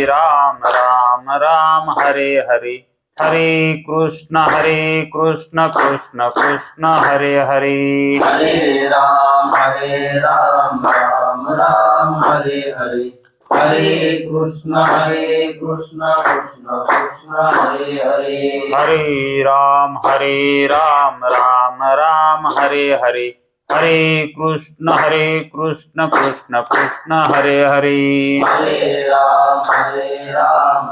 राम राम हरे हरे, हरे कृष्ण कृष्ण कृष्ण हरे हरे, हरे राम राम राम हरे हरे, हरे कृष्ण कृष्ण कृष्ण हरे हरे, हरे राम राम राम हरे हरे, हरे कृष्ण कृष्ण कृष्ण हरे हरे, हरे राम राम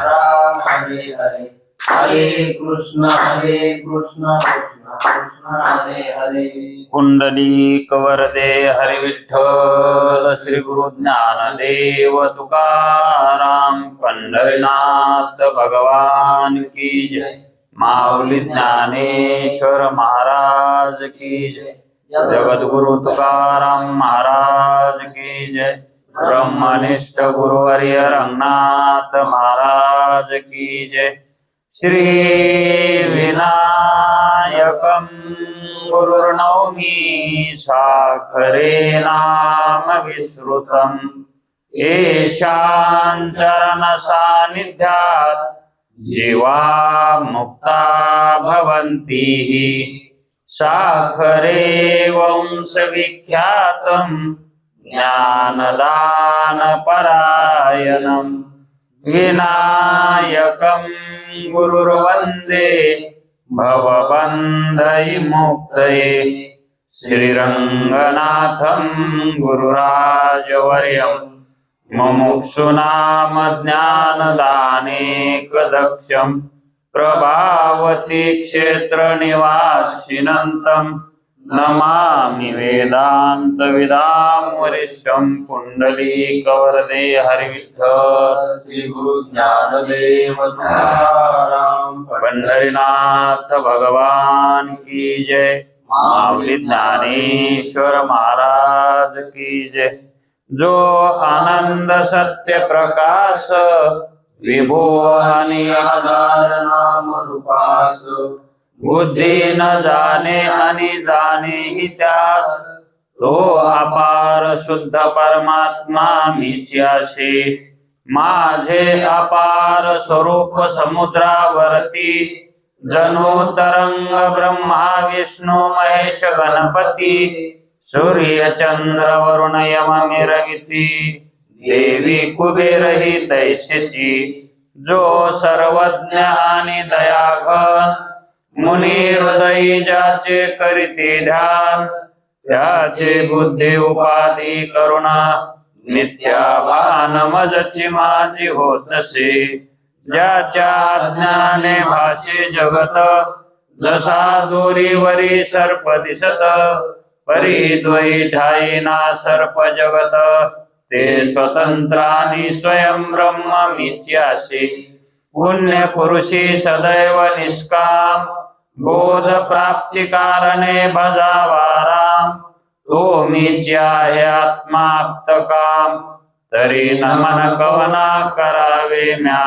राम हरे हरे, हरे कृष्ण कृष्ण कृष्ण हरे हरे, पुंडलीक वरदे हरि विठ्ठल, श्री गुरु ज्ञानदेव तुकाराम, पंढरीनाथ भगवान की जय, माऊली ज्ञानेश्वर महाराज की जय, जगद्गुरु तुकाराम महाराज की जय, ब्रह्मनिष्ठ गुरुवर्य रंगनाथ महाराज की जय, श्री विनायकं गुरुर्नौमि साखरे नाम विश्रुतम्, येषां चरण सान्निध्यात् जीवा मुक्ता भवन्ति, साखरे वंश विख्यातं ज्ञानदान परायणम्, विनायकं गुरुर्वन्दे भवबन्धविमुक्तये, श्रीरङ्गनाथं गुरुराजवर्यं मुमुक्षूणां ज्ञानदानेकदक्षं, प्रभावती क्षेत्रनिवासिनं नमामि वेदान्तविदां वरिष्ठं, पुण्डलीकवरदे हरिविठ्ठल, श्री गुरु ज्ञानदेव तुकाराम, पंढरीनाथ भगवान की जय, माऊली ज्ञानेश्वर महाराज की जय, जो आनंद सत्य प्रकाश विभो आधार नाम रूपास, बुद्धी न जाणे आणि जाणे ही त्यास, तो अपार शुद्ध परमात्मा मीच्याशी, माझे अपार स्वरूप समुद्रावरती, जणू तरंग ब्रह्मा विष्णू महेश गणपती, सूर्य चंद्र वरुण यम मिरगिती, देवी कुबेर ही तैसीची, जो सर्वज्ञ आणि दयाघन, मुनी हृदयी ज्याचे करीते ध्यान, त्याचे बुद्धी उपाधी करुणा, नित्या भान मजची माझी होतसे, ज्याच्या अज्ञाने भाषे जगत, जसा दोरीवरी सर्प दिसत, परी द्वयी ठाई ना सर्प जगत, ते स्वतंत्र आणि स्वयं ब्रह्म मीच्याशी, पुण्य पुरुषी सदैव निष्काम, बोध प्राप्ती कारणे भजावा राम, तो मीची आहे आत्माप्त काम, तरी नमन कवना करावे म्या,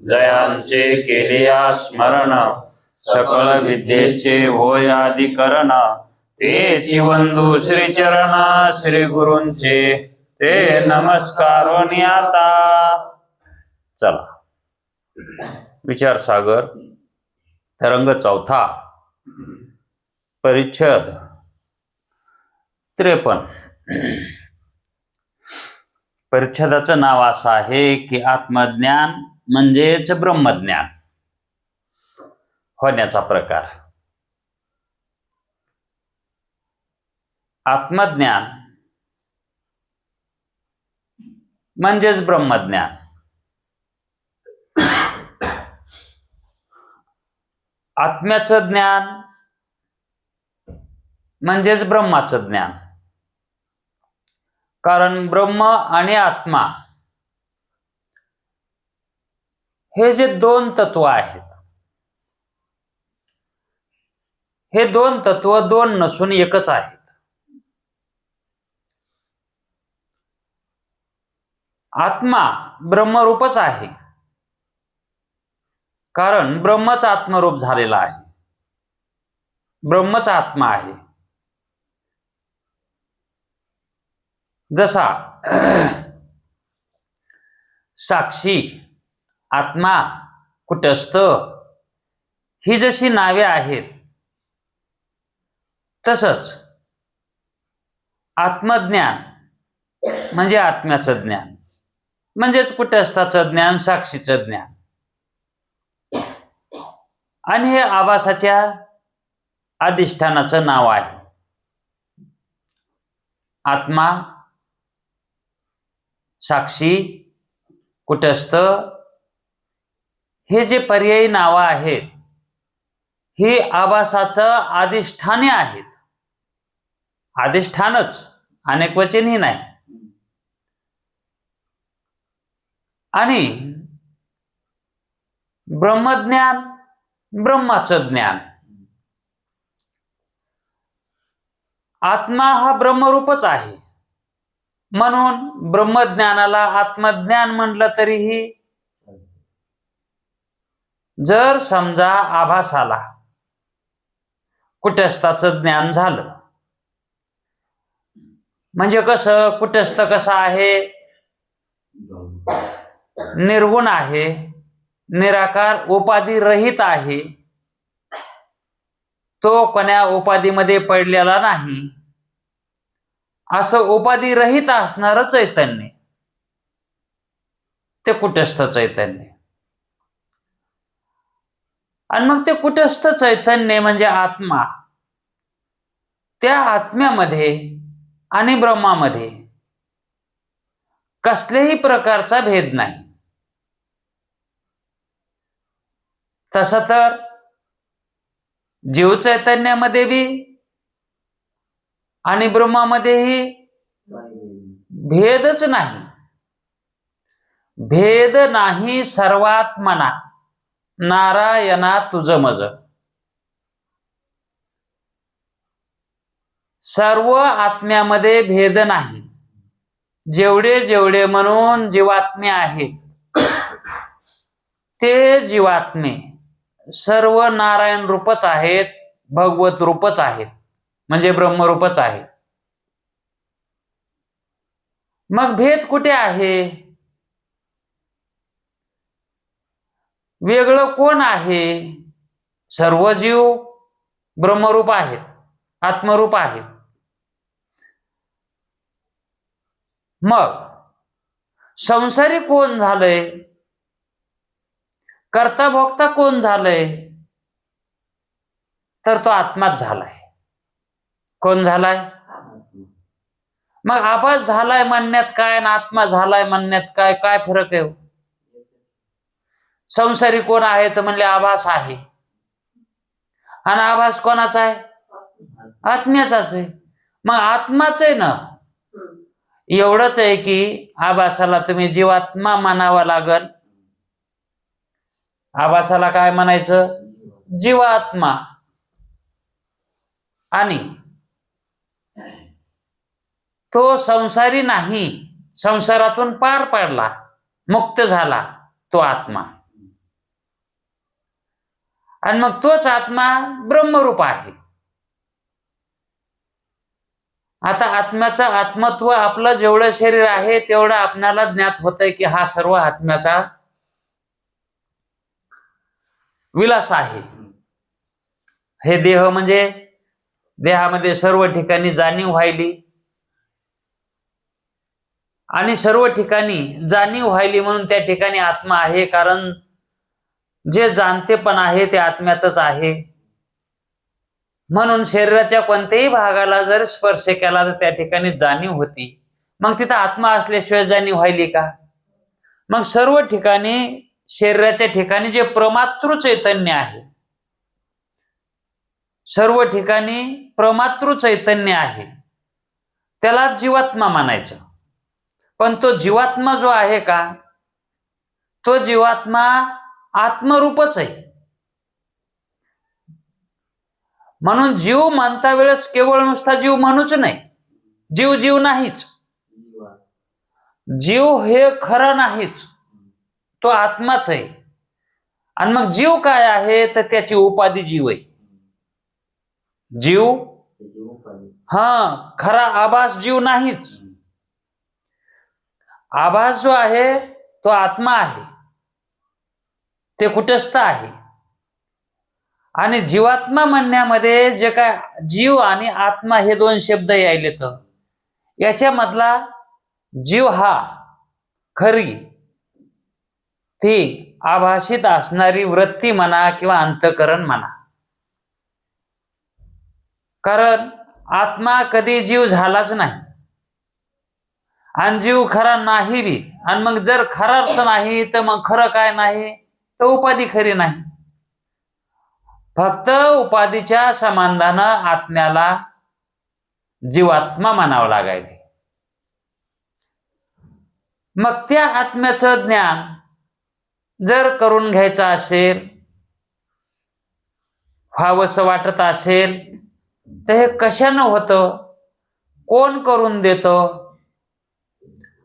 जयांचे केलिया स्मरण, सकळ विद्येचे होय अधिकरण, तेची वंदू श्री चरण श्री गुरूंचे, ते नमस्कारोनी आता. चला विचार सागर तरंग चौथा, परिच्छेद 53. परिच्छेदाचं नाव असं आहे की आत्मज्ञान म्हणजेच ब्रह्मज्ञान होण्याचा प्रकार. आत्मज्ञान म्हणजेच ब्रह्मज्ञान. आत्म्याचं ज्ञान म्हणजेच ब्रह्माचं ज्ञान. कारण ब्रह्म आणि आत्मा हे जे दोन तत्व आहेत, हे दोन तत्व दोन नसून एकच आहेत. आत्मा ब्रह्मरूपच आहे, कारण ब्रह्मच आत्मरूप झालेला आहे, ब्रह्मच आत्मा आहे. जसा साक्षी, आत्मा, कुटस्थ ही जशी नावे आहेत, तसंच आत्मज्ञान म्हणजे आत्म्याचं ज्ञान, म्हणजेच कुटस्थाचं ज्ञान, साक्षीचं ज्ञान, आणि हे आभासाच्या अधिष्ठानाचं नाव आहे. आत्मा, साक्षी, कुटस्थ हे जे पर्यायी नावं आहेत, ही आभासाचं अधिष्ठाने आहेत. अधिष्ठानच, अनेक वचनही नाही. आणि ब्रह्मज्ञान, ब्रह्माचं ज्ञान. आत्मा हा ब्रह्मरूपच आहे, म्हणून ब्रह्मज्ञानाला आत्मज्ञान म्हणलं तरीही, जर समजा आभासाला कुटस्थाचं ज्ञान झालं, म्हणजे कसं, कुटस्थ कसा आहे, निर्गुण आहे, निराकार, उपाधी रहित आहे, तो कोण्या उपाधीमध्ये पडलेला नाही, असं उपाधी रहित असणारं चैतन्य ते कुटस्थ चैतन्य. आणि मग ते कुटस्थ चैतन्य म्हणजे आत्मा, त्या आत्म्यामध्ये आणि ब्रह्मामध्ये कसल्याही प्रकारचा भेद नाही. तसं तर जीव चैतन्यामध्ये बी आणि ब्रह्मामध्येही भेदच नाही. भेद नाही सर्वात्मना नारायणा तुझ मज. सर्व आत्म्यामध्ये भेद नाही. जेवढे जेवढे म्हणून जीवात्मे आहेत, ते जीवात्मे सर्व नारायण रूपच आहेत, भगवत रूपच आहेत, म्हणजे ब्रह्मरूपच आहेत. मग भेद कुठे आहे? वेगळं कोण आहे? सर्व जीव ब्रह्मरूप आहेत, आत्मरूप आहेत. मग संसारी कोण झालंय? कर्ता भोक्ता कोण झालंय? तर तो आत्माच झालाय. कोण झालाय? मग आभास झालाय म्हणण्यात काय आणि आत्मा झालाय म्हणण्यात काय, काय फरक आहे? संसारी कोण आहे तर म्हणले आभास आहे, आणि आभास कोणाचा आहे? आत्म्याचाच आहे. मग आत्माच आहे ना. एवढंच आहे की आभासाला तुम्ही जीवात्मा म्हणावा लागल. आभासाला काय म्हणायचं? जीवात्मा. आणि तो संसारी नाही, संसारातून पार पडला, मुक्त झाला, तो आत्मा. आणि मग तोच आत्मा ब्रह्मरूप आहे. आता आत्म्याचं आत्मत्व, आपलं जेवढं शरीर आहे तेवढं आपल्याला ज्ञात होतंय की हा सर्व आत्म्याचा विलास आहे. हे देह म्हणजे देहामध्ये सर्व ठिकाणी जाणीव व्हायली, आणि सर्व ठिकाणी जाणीव व्हायली म्हणून त्या ठिकाणी आत्मा आहे. कारण जे जाणते पण आहे ते आत्म्यातच आहे. म्हणून शरीराच्या कोणत्याही भागाला जर स्पर्श केला तर त्या ठिकाणी जाणीव होती. मग तिथं आत्मा असल्याशिवाय जाणीव व्हायली का? मग सर्व ठिकाणी शरीराच्या ठिकाणी जे प्रमातृ चैतन्य आहे, सर्व ठिकाणी प्रमातृ चैतन्य आहे, त्याला जीवात्मा म्हणायचं. पण तो जीवात्मा जो आहे का, तो जीवात्मा आत्मरूपच आहे. म्हणून जीव म्हणता वेळेस केवळ नुसता जीव म्हणूच नाही. जीव जीव नाहीच, जीव हे खरं नाहीच, तो आत्माच आहे. आणि मग जीव काय आहे तर त्याची उपाधी जीव आहे. जीव खरा आभास जीव नाहीच. आभास जो आहे तो आत्मा आहे, ते कुटस्थ आहे. आणि जीवात्मा म्हणण्यामध्ये जे काय जीव आणि आत्मा हे दोन शब्द यायले, तर याच्यामधला जीव हा खरी ती आभाषित असणारी वृत्ती म्हणा किंवा अंतःकरण म्हणा. कारण आत्मा कधी जीव झालाच नाही आणि जीव खरा नाही बी. आणि मग जर खराच नाही तर मग खरं काय नाही, तर उपाधी खरी नाही. फक्त उपाधीच्या समाधानं आत्म्याला जीवात्मा म्हणावं लागायचे. मग त्या आत्म्याचं ज्ञान जर करून घ्यायचं असेल, व्हावंसं वाटत असेल, तर हे कशानं होतं, कोण करून देतं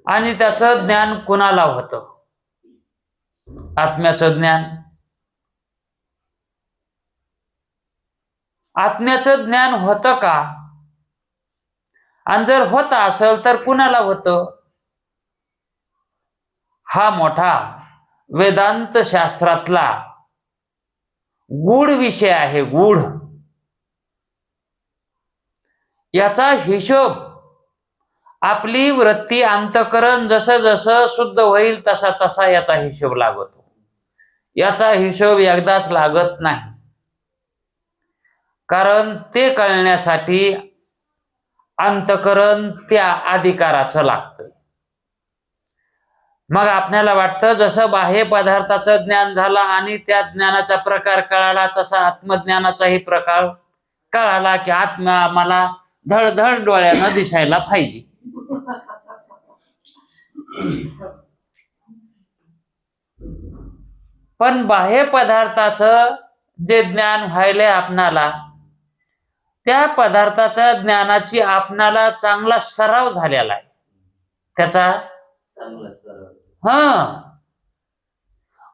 आणि त्याचं ज्ञान कुणाला होतं? आत्म्याचं ज्ञान. आत्म्याचं ज्ञान होतं का? आणि जर होत असेल तर कुणाला होतं? हा मोठा वेदांत शास्त्रातला गूढ विषय आहे, गूढ. याचा हिशोब आपली वृत्ती अंतःकरण जसं जसं शुद्ध होईल तसा तसा याचा हिशोब लागतो. याचा हिशोब एकदाच लागत नाही. कारण ते कळण्यासाठी अंतःकरण त्या अधिकाराचं लागतं. मग आपल्याला वाटतं जसं बाह्य पदार्थाचं ज्ञान झालं आणि त्या ज्ञानाचा प्रकार कळाला, तसा आत्मज्ञानाचाही प्रकार कळाला की आत्मा मला धडधड डोळ्यानं दिसायला पाहिजे. पण बाह्य पदार्थाचं जे ज्ञान व्हायलंय आपणाला, त्या पदार्थाच्या ज्ञानाची आपणाला चांगला सराव झालेला आहे. त्याचा चांगला सराव.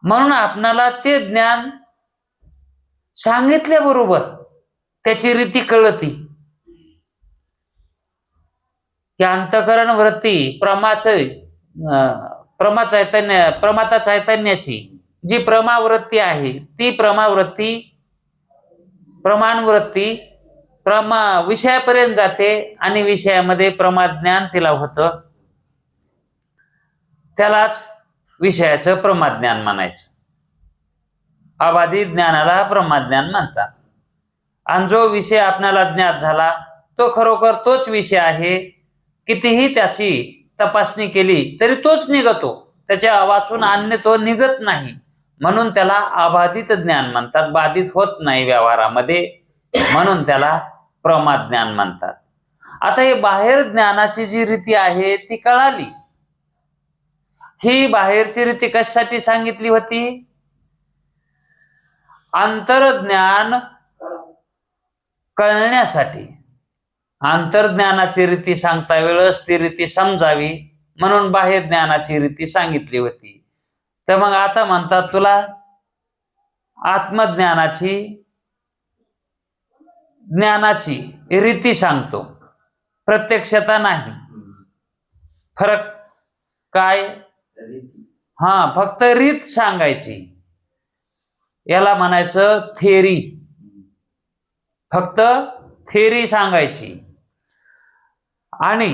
म्हणून आपणाला ते ज्ञान सांगितल्याबरोबर त्याची रीती कळती. की अंतःकरण वृत्ती प्रमाता चैतन्याची जी प्रमावृत्ती आहे, ती प्रमावृत्ती प्रमाणवृत्ती विषयापर्यंत जाते आणि विषयामध्ये प्रमाज्ञान तिला होतं. त्यालाच विषयाचं प्रमाज्ञान म्हणायचं. अबाधित ज्ञानाला प्रमाज्ञान म्हणतात. आणि जो विषय आपल्याला ज्ञात झाला तो खरोखर तोच विषय आहे. कितीही त्याची तपासणी केली तरी तोच निघतो, त्याच्या वाचून आणणे तो निघत नाही. म्हणून त्याला अबाधित ज्ञान म्हणतात. बाधित होत नाही व्यवहारामध्ये, म्हणून त्याला प्रमाज्ञान म्हणतात. आता हे बाहेर ज्ञानाची जी रीती आहे ती कळाली. ही बाहेरची रीती कशासाठी सांगितली होती? अंतर्ज्ञान कळण्यासाठी. अंतर्ज्ञानाची रीती सांगता वेळेस ती रीती समजावी म्हणून बाह्य ज्ञानाची रीती सांगितली होती. तर मग आता म्हणतात तुला आत्मज्ञानाची ज्ञानाची रीती सांगतो, प्रत्यक्षता नाही. फरक काय? फक्त रीत सांगायची. याला म्हणायचं थेरी. फक्त थेरी सांगायची आणि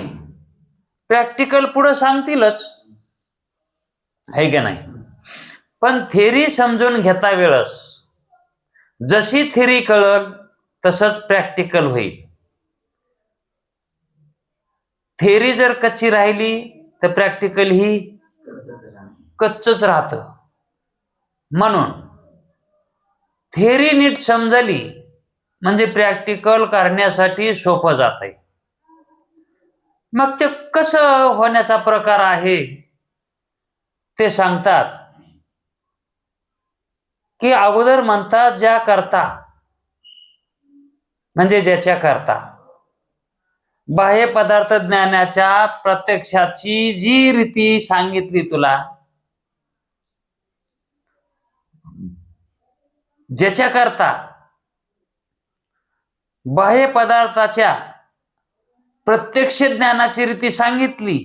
प्रॅक्टिकल पुढे सांगतीलच, आहे का नाही? पण थेरी समजून घेता वेळस जशी थेरी कळल तसंच प्रॅक्टिकल होईल. थेरी जर कच्ची राहिली तर प्रॅक्टिकल ही कच्चच राहतं. म्हणून थेरी नीट समजली म्हणजे प्रॅक्टिकल करण्यासाठी सोपं जातंय. मग ते कसं होण्याचा प्रकार आहे ते सांगतात की अगोदर म्हणतात ज्या करता म्हणजे ज्याच्या करता बाह्य पदार्थ ज्ञानाच्या प्रत्यक्षाची जी रीती सांगितली तुला, ज्याच्या करता बाह्य पदार्थाच्या प्रत्यक्ष ज्ञानाची रीती सांगितली,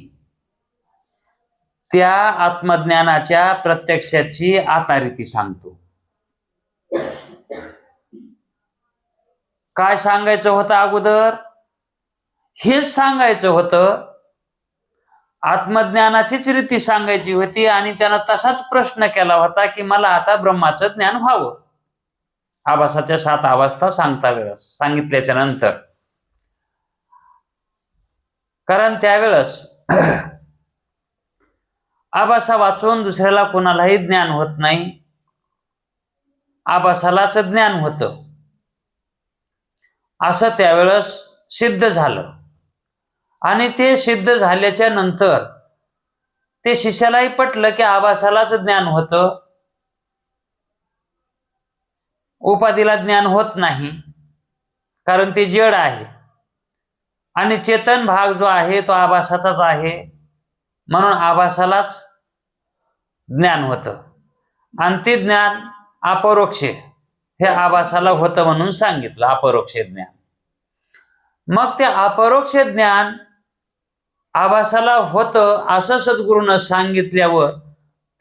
त्या आत्मज्ञानाच्या प्रत्यक्षाची आतारीती सांगतो. काय सांगायचं होतं अगोदर? हेच सांगायचं होतं. आत्मज्ञानाचीच रीती सांगायची होती आणि त्यानं तसाच प्रश्न केला होता की मला आता ब्रह्माचं ज्ञान व्हावं. आभासाच्या 7 अवस्था सांगितल्याच्या नंतर, कारण त्यावेळेस आभासा वाचून दुसऱ्याला कोणालाही ज्ञान होत नाही, आभासालाच ज्ञान होतं असं त्यावेळेस सिद्ध झालं. आणि ते सिद्ध झाल्याच्या नंतर ते शिष्यालाही पटलं की आभासालाच ज्ञान होतं, उपाधीला ज्ञान होत नाही, कारण ते जड आहे आणि चेतन भाग जो आहे तो आभासाचाच आहे, म्हणून आभासालाच ज्ञान होतं. आणि ते ज्ञान अपरोक्ष हे आभासाला होतं म्हणून सांगितलं, अपरोक्ष ज्ञान. मग ते अपरोक्ष ज्ञान आभासाला होतं असं सद्गुरूनं सांगितल्यावर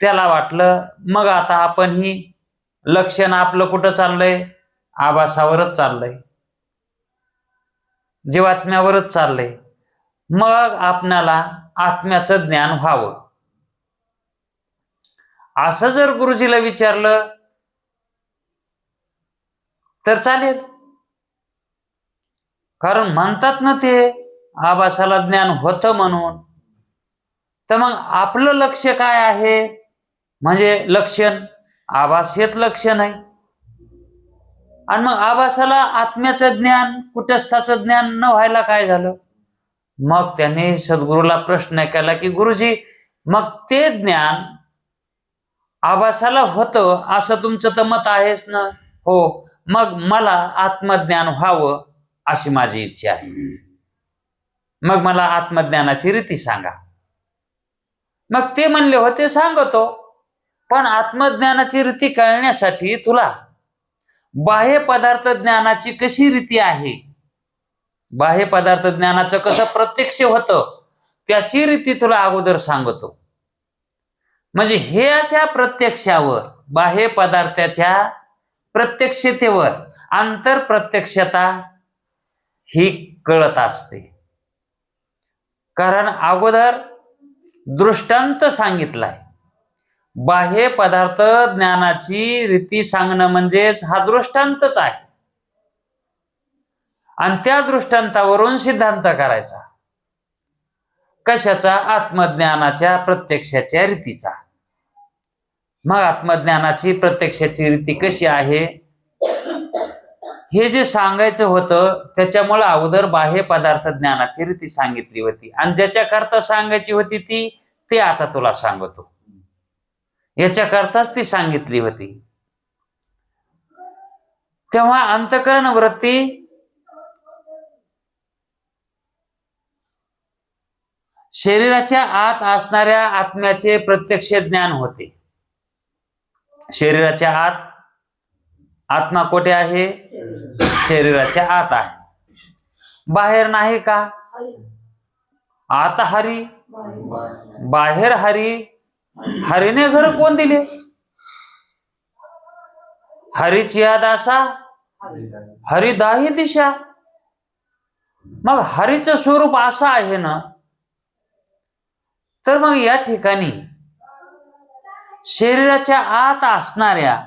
त्याला वाटलं मग आता आपण ही लक्षण आपलं कुठं चाललंय? आभासावरच चाललंय, जीवात्म्यावरच चाललंय. मग आपणाला आत्म्याचं ज्ञान व्हावं असं जर गुरुजीला विचारलं तर चालेल, कारण म्हणतात ना ते आभासाला ज्ञान होतं म्हणून. तर मग आपलं लक्ष काय आहे? म्हणजे लक्षण आभास हेच लक्षण आहे. आणि मग आभासाला आत्म्याचं ज्ञान, कुटस्थाचं ज्ञान न व्हायला काय झालं? मग त्याने सद्गुरूला प्रश्न केला की गुरुजी, मग ते ज्ञान आभासाला होतं असं तुमचं तर मत आहेच ना? हो. मग मला आत्मज्ञान व्हावं अशी माझी इच्छा आहे. मग मला आत्मज्ञानाची रीती सांगा. मग ते म्हणले होते सांगतो, पण आत्मज्ञानाची रीती कळण्यासाठी तुला बाह्य पदार्थ ज्ञानाची कशी रीती आहे, बाह्य पदार्थ ज्ञानाचं कसं प्रत्यक्ष होतं त्याची रीती तुला अगोदर सांगतो. म्हणजे ह्याच्या प्रत्यक्षावर, बाह्य पदार्थाच्या प्रत्यक्षतेवर आंतरप्रत्यक्षता ही कळत असते. कारण अगोदर दृष्टांत सांगितलाय. बाह्य पदार्थ ज्ञानाची रीती सांगणं म्हणजेच हा दृष्टांतच आहे आणि त्या दृष्टांतावरून सिद्धांत करायचा. कशाचा? आत्मज्ञानाच्या प्रत्यक्षाच्या रीतीचा. मग आत्मज्ञानाची प्रत्यक्षाची रीती कशी आहे हे जे सांगायचं होतं त्याच्यामुळे अगोदर बाह्य पदार्थ ज्ञानाची रीती सांगितली होती आणि ज्याच्याकरता सांगायची होती ते आता तुला सांगतो. याच्याकरताच ती सांगितली होती. तेव्हा अंतःकरण वृत्ती शरीराच्या आत असणाऱ्या आत्म्याचे प्रत्यक्ष ज्ञान होते. शरीराच्या आत आत्मा कुठे आहे? शरीराच्या आत आहे. बाहेर नाही का? आत हरी, बाहेर हरी. हरीने घर कोण दिले? हरीची याद असा, हरी दाही दिशा. मग हरीचं स्वरूप असं आहे ना, तर मग या ठिकाणी शरीराच्या आत असणाऱ्या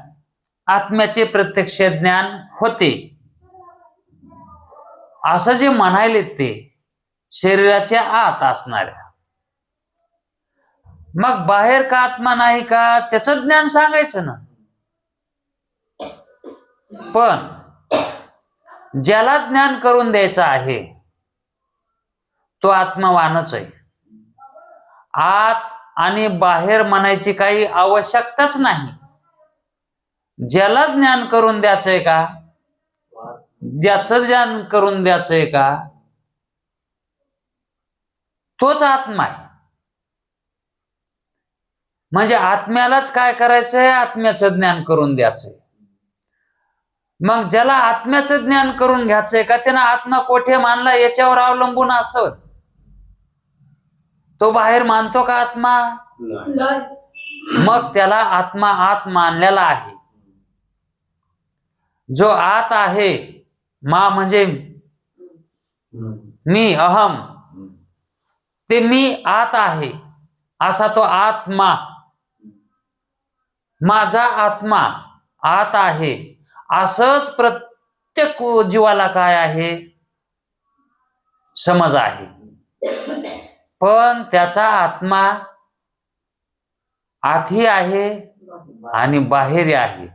आत्म्याचे प्रत्यक्ष ज्ञान होते असं जे म्हणायले ते शरीराच्या आत असणाऱ्या. मग बाहेर का आत्मा नाही का त्याचं ज्ञान सांगायचं ना. पण ज्याला ज्ञान करून द्यायचं आहे तो आत्मवानच आहे. आत आणि बाहेर म्हणायची काही आवश्यकताच नाही. ज्याला ज्ञान करून द्यायचंय का, ज्याचं ज्ञान करून द्यायचंय का तोच आत्मा आहे. म्हणजे आत्म्यालाच काय करायचंय? आत्म्याचं ज्ञान करून द्यायचंय. मग ज्याला आत्म्याचं ज्ञान करून घ्यायचंय का त्यानं आत्मा कोठे मानला याच्यावर अवलंबून असत. तो बाहेर मानतो का आत्मा? मग त्याला आत्मा आत मानलेला आहे. जो आत आहे, मा म्हणजे मी, अहम, ते मी आत आहे असा तो आत्मा, माझा आत्मा आत आहे, असंच प्रत्येक जीवाला काय आहे, समज आहे. पण त्याचा आत्मा आतही आहे आणि बाहेरही आहे.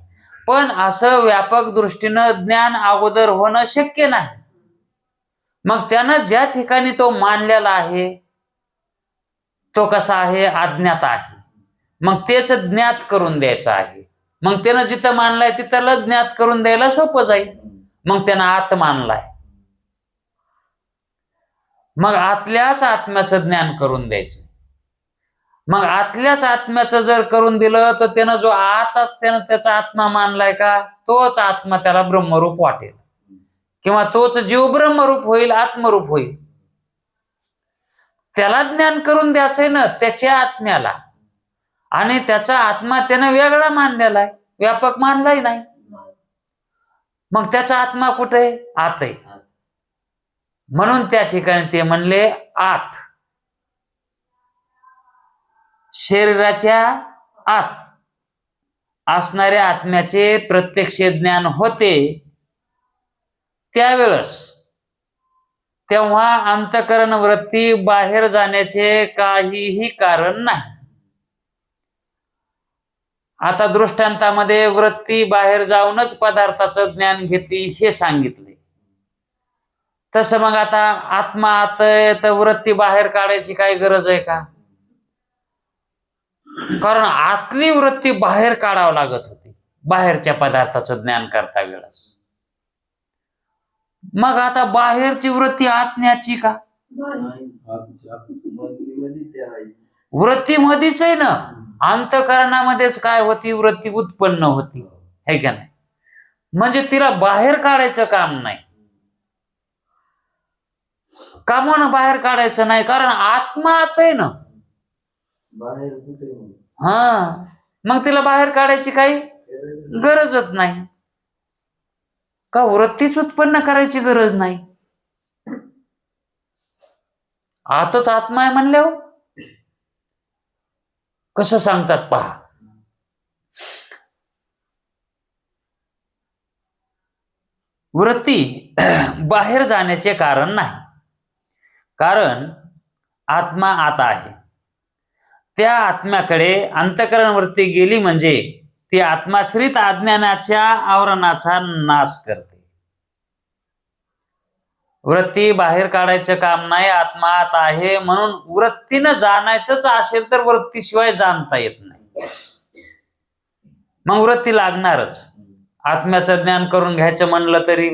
पण असं व्यापक दृष्टीनं ज्ञान अगोदर होणं शक्य नाही. मग त्यानं ज्या ठिकाणी तो मानलेला आहे तो कसा आहे, अज्ञात आहे. मग तेच ज्ञात करून द्यायचं आहे. मग त्यानं जिथं मानलाय तिथलं ज्ञात करून द्यायला सोपं जाईल. मग त्यानं आत मानलाय, मग आतल्याच आत्म्याचं ज्ञान करून द्यायचं. मग आतल्याच आत्म्याचं जर करून दिलं तर त्यानं जो आताच त्यानं त्याचा आत्मा मानलाय का, तोच आत्मा त्याला ब्रह्मरूप वाटेल, किंवा तोच जीव ब्रह्मरूप होईल, आत्मरूप होईल. त्याला ज्ञान करून द्यायचंय ना त्याच्या आत्म्याला. आणि त्याचा आत्मा त्यानं वेगळा मानलेला आहे, व्यापक मानलाही नाही. मग त्याचा आत्मा कुठे, आत आहे. म्हणून त्या ठिकाणी ते म्हणले आत, शरीराच्या आत असणाऱ्या आत्म्याचे प्रत्यक्ष ज्ञान होते त्यावेळेस, तेव्हा अंतःकरण वृत्ती बाहेर जाण्याचे काहीही कारण नाही. आता दृष्टांतामध्ये वृत्ती बाहेर जाऊनच पदार्थाचं ज्ञान घेते हे सांगितले. तसं मग आता आत्मा आत तर वृत्ती बाहेर काढायची काय गरज आहे का? कारण आतली वृत्ती बाहेर काढावं लागत होती बाहेरच्या पदार्थाचं ज्ञान करता वेळेस. मग आता बाहेरची वृत्ती आत न्यायची का? वृत्ती मध्येच आहे ना, अंतःकरणामध्येच काय होती, वृत्ती उत्पन्न होती, है का नाही? म्हणजे तिला बाहेर काढायचं काम नाही. कामानं बाहेर काढायचं नाही, कारण आत्मा आत आहे ना. हा, मग तिला बाहेर काढायची काही गरजच नाही. का वृत्तीच उत्पन्न करायची गरज नाही, आतच आत्मा आहे म्हणल्यावर. कसं सांगतात पहा. वृत्ती बाहेर जाण्याचे कारण नाही, कारण आत्मा आत आहे. त्या आत्म्याकडे अंतःकरण वृत्ती गेली म्हणजे ती आत्माश्रित अज्ञानाच्या आवरणाचा नाश करते. वृत्ती बाहेर काढायचं काम नाही, आत्मा आत आहे. म्हणून वृत्तीनं जाणायचंच असेल तर वृत्तीशिवाय जाणता येत नाही. मग वृत्ती लागणारच. आत्म्याचं ज्ञान करून घ्यायचं म्हणलं तरी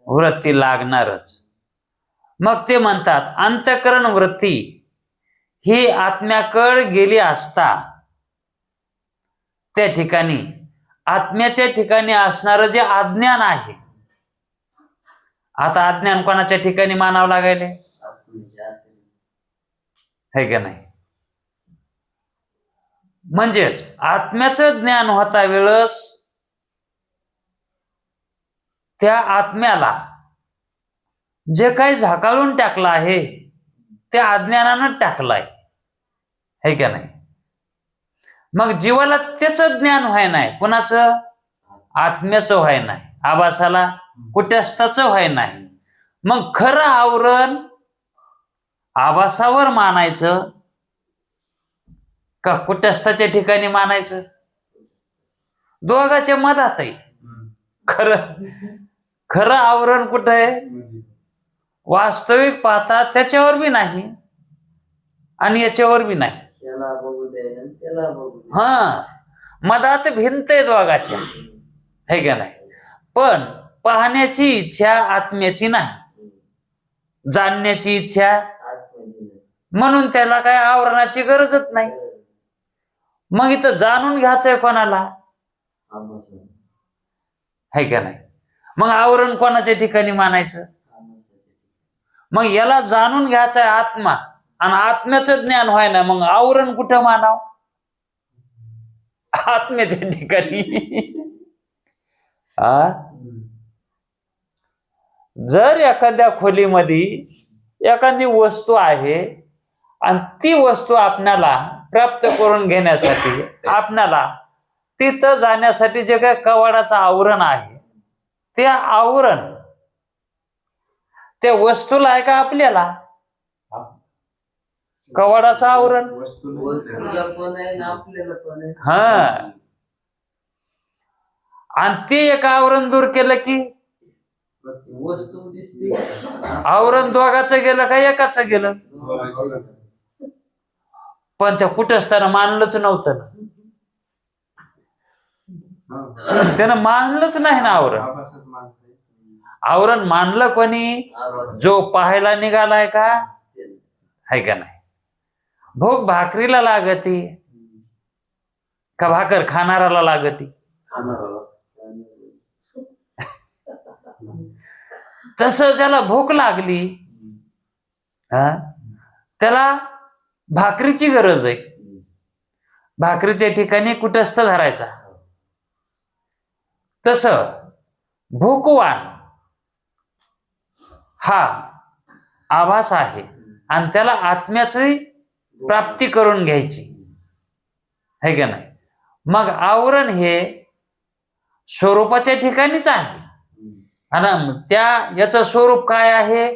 वृत्ती लागणारच. मग ते म्हणतात अंतःकरण वृत्ती ही आत्म्याकडे गेली असता त्या ठिकाणी आत्म्याच्या ठिकाणी असणारं जे अज्ञान आहे, आता अज्ञान कोणाच्या ठिकाणी मानावं लागायले, है का नाही? म्हणजेच आत्म्याचं ज्ञान होता वेळेस त्या आत्म्याला जे काही झाकाळून टाकलं आहे त्या अज्ञानानं टाकलाय, है का नाही? मग जीवाला त्याचं ज्ञान व्हाय नाही, कुणाचं? आत्म्याचं व्हाय नाही, आभासाला कुटस्थाचं व्हाय नाही. मग खरं आवरण आभासावर मानायचं का कुटस्थाच्या ठिकाणी मानायचं? दोघांच्या मधात आहे. खरं आवरण कुठं आहे? वास्तविक पाहता त्याच्यावर बी नाही आणि याच्यावर बी नाही. हा, मधात भिंत आहे दोघाच्या, है का नाही? पण पाहण्याची इच्छा आत्म्याची नाही, जाणण्याची इच्छा, म्हणून त्याला काय आवरणाची गरजच नाही. मग इथं जाणून घ्यायचंय कोणाला, है का नाही? मग आवरण कोणाच्या ठिकाणी मानायचं? मग याला जाणून घ्यायचंय आत्मा, आणि आत्म्याचं ज्ञान व्हाय ना, मग आवरण कुठं मानाव? आत्म्याच्या ठिकाणी. आ जर एखाद्या खोलीमध्ये एखादी वस्तू आहे आणि ती वस्तू आपणाला प्राप्त करून घेण्यासाठी आपणाला तिथं जाण्यासाठी जे काही कवाडाचं आवरण आहे, ते आवरण त्या वस्तूला आहे का आपल्याला? कवाडाचं आवरण वस्तूला पण आहे ना आपल्याला पण आहे. हा, आणि ते एक आवरण दूर केलं की वस्तू दिसते. आवरण दोघाचं गेलं का एकाचं गेलं? पण त्या कुठं असताना मानलंच नव्हतं ना, त्यानं मानलंच नाही ना आवरण. आवरण मानलं कोणी? जो पाहायला निघालाय का, आहे का नाही? भूक भाकरीला लागती का भाकर खाणाराला लागती? तसं ज्याला भूक लागली त्याला भाकरीची गरज आहे. भाकरीच्या ठिकाणी कुटस्थ धरायचा. तसं भूकवान हा आभास आहे आणि त्याला आत्म्याची प्राप्ती करून घ्यायची, है का नाही? मग आवरण हे स्वरूपाच्या ठिकाणीच आहे आणि त्या याचं स्वरूप काय आहे?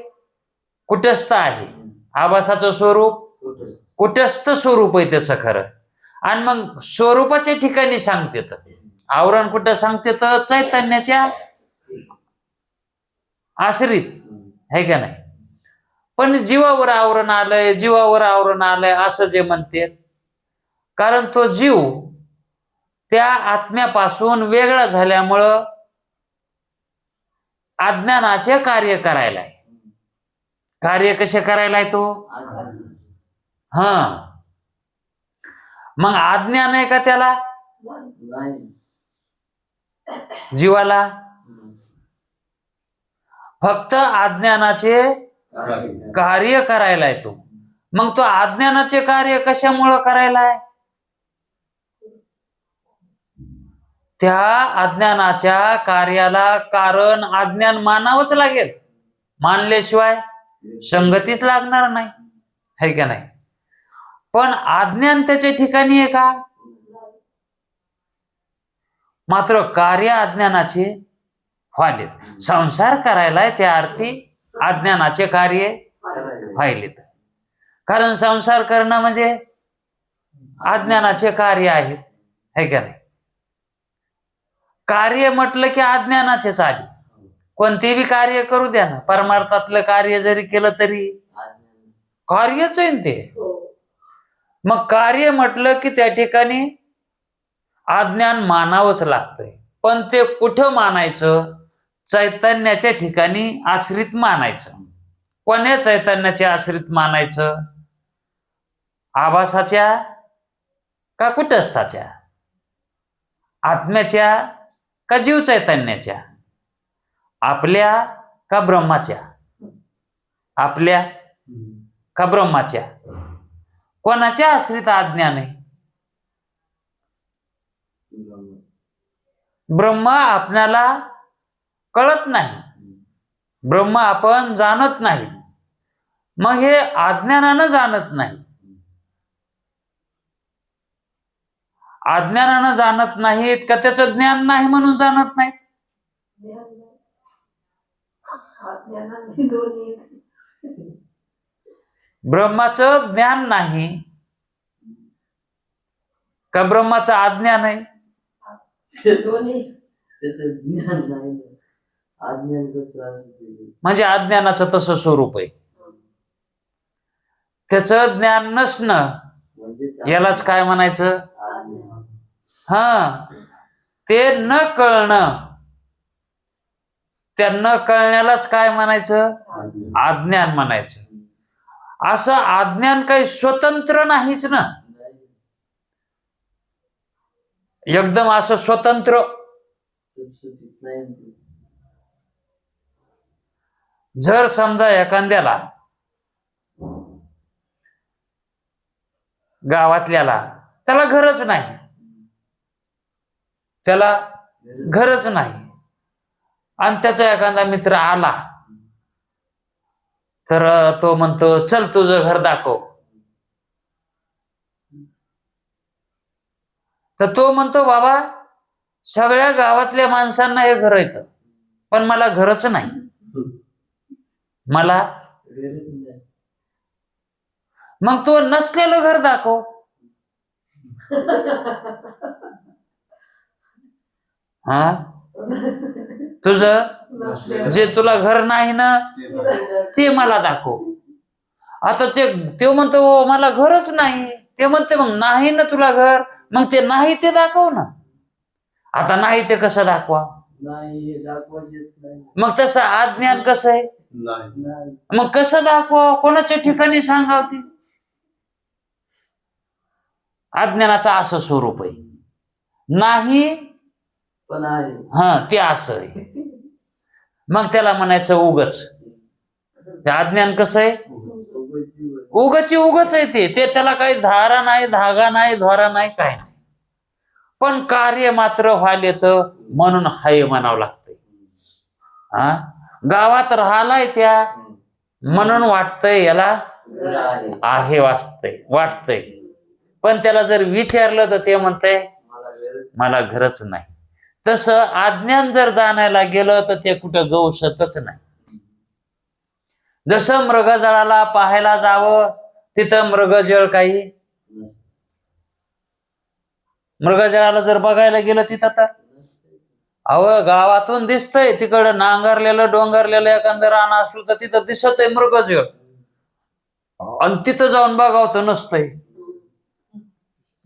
कुटस्थ आहे. आभासाचं स्वरूप कुटस्थ स्वरूप आहे त्याचं खरं. आणि मग स्वरूपाच्या ठिकाणी सांगते तर आवरण कुठं सांगते तर चैतन्याच्या आश्रित, है का नाही? पण जीवावर आवरण आलंय, जीवावर आवरण आलंय असं जे म्हणते, कारण तो जीव त्या आत्म्यापासून वेगळा झाल्यामुळं अज्ञानाचे कार्य करायला आहे. कार्य कसे करायला आहे तो? हा, मग अज्ञान आहे का त्याला? जीवाला फक्त अज्ञानाचे कार्य करायला आहे तो. मग तो अज्ञानाचे कार्य कशामुळं करायला आहे? त्या अज्ञानाच्या कार्याला कारण अज्ञान मानावंच लागेल. मानल्याशिवाय संगतीच लागणार नाही, है का नाही? पण अज्ञान त्याच्या ठिकाणी आहे का? मात्र कार्य अज्ञानाचे व्हायलेत. संसार करायला त्या अर्थी अज्ञानाचे कार्य व्हायलेत. कारण संसार करणं म्हणजे अज्ञानाचे कार्य आहेत, है का नाही? कार्य म्हटलं की अज्ञानाचेच आले. कोणते बी कार्य करू द्या ना, परमार्थातलं कार्य जरी केलं तरी कार्यच आहे ते. मग कार्य म्हटलं की त्या ठिकाणी अज्ञान मानावंच लागतंय. पण ते कुठं मानायचं? चैतन्याच्या ठिकाणी आश्रित मानायचं. कोण्या चैतन्याचे आश्रित मानायचं? आभासाच्या का कुटस्थाच्या? आत्म्याच्या का जीव चैतन्याच्या? आपल्या का ब्रह्माच्या? आपल्या का ब्रह्माच्या? कोणाच्या आश्रित अज्ञान आहे? ब्रह्म आपल्याला कळत नाही, ब्रह्म आपण जाणत नाही. मग हे अज्ञानानं जाणत नाही. अज्ञानानं जाणत नाहीत का त्याचं ज्ञान नाही म्हणून जाणत नाहीत? ब्रह्माचं ज्ञान नाही का ब्रह्माचं अज्ञान आहे? त्याचं ज्ञान नाही. अज्ञान कसं असू? म्हणजे अज्ञानाचं तसं स्वरूप आहे. त्याचं ज्ञान नसणं यालाच काय म्हणायचं? हा, ते न कळणं, त्या न कळण्यालाच काय म्हणायचं? अज्ञान म्हणायचं. असं अज्ञान काही स्वतंत्र नाहीच ना, एकदम असं स्वतंत्र. जर समजा एखाद्याला गावातल्याला त्याला घरच नाही, त्याला घरच नाही. आणि त्याचा एखादा मित्र आला तर तो म्हणतो चल तुझं घर दाखव. तर तो म्हणतो बाबा सगळ्या गावातल्या माणसांना हे घर येतं पण मला घरच नाही, मला. मग तो नसलेलं घर दाखव. हा तुझं जे तुला घर नाही ना ते मला दाखव. आता ते म्हणतो मला घरच नाही, ते म्हणते मग नाही ना तुला घर, मग ते नाही ते दाखव ना. आता नाही ते कसं दाखवा, मग तसं अज्ञान कसं आहे, मग कसं दाखवा, कोणाच्या ठिकाणी सांगाव ते. अज्ञानाचं असं स्वरूप आहे, नाही पण आहे. हा ते असं आहे. मग त्याला म्हणायचं उगच. ते अज्ञान कसं आहे, उगच आहे ते त्याला काही धारा नाही, धागा नाही, धोरा नाही, काय नाही. पण कार्य मात्र व्हायला येतं म्हणून हाय म्हणावं लागतंय. हा गावात राहिलाय त्या म्हणून वाटतंय याला आहे, वाटतंय. पण त्याला जर विचारलं तर ते म्हणतंय मला घरच नाही. तसं अज्ञान जर जाणायला गेलं तर ते कुठं गवसतच नाही. जसं मृगजळाला पाहायला जावं तिथं मृगजळ काही, मृगजळाला जर बघायला गेलं तिथं तर गावातून दिसतंय, तिकडं नांगरलेलं डोंगरलेलं एखादं रान असलं तर तिथं दिसतंय मृगजळ, आणि तिथं जाऊन बघावं तर नसतंय.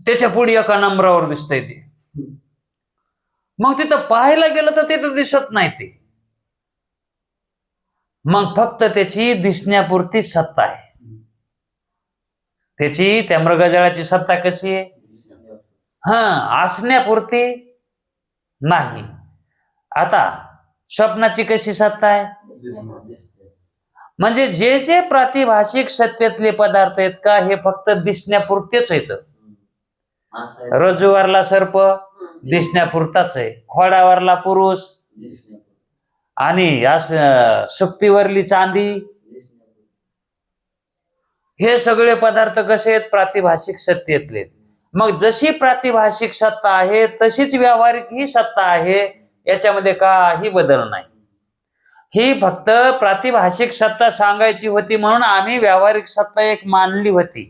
त्याच्या पुढे एका नंबरावर दिसतंय ते. मग तिथं पाहायला गेलं तर तिथं दिसत नाही ते. मग फक्त त्याची दिसण्यापुरती सत्ता आहे. त्याची त्या मृगजळाची सत्ता कशी आहे, असण्यापुरती नाही. आता स्वप्नाची कशी सत्ता आहे, म्हणजे जे जे प्रातिभाषिक सत्तेतले पदार्थ आहेत का हे फक्त दिसण्यापुरतेच आहेत. रज्जूवरला सर्प दिसण्यापुरताच आहे, खोडावरला पुरुष आणि सुप्तीवरली चांदी, हे सगळे पदार्थ कसे आहेत, प्रातिभाषिक सत्तेतले. मग जशी प्रातिभाषिक सत्ता आहे तशीच व्यावहारिक ही सत्ता आहे, याच्यामध्ये काही बदल नाही. ही फक्त प्रातिभाषिक सत्ता सांगायची होती म्हणून आम्ही व्यावहारिक सत्ता एक मानली होती.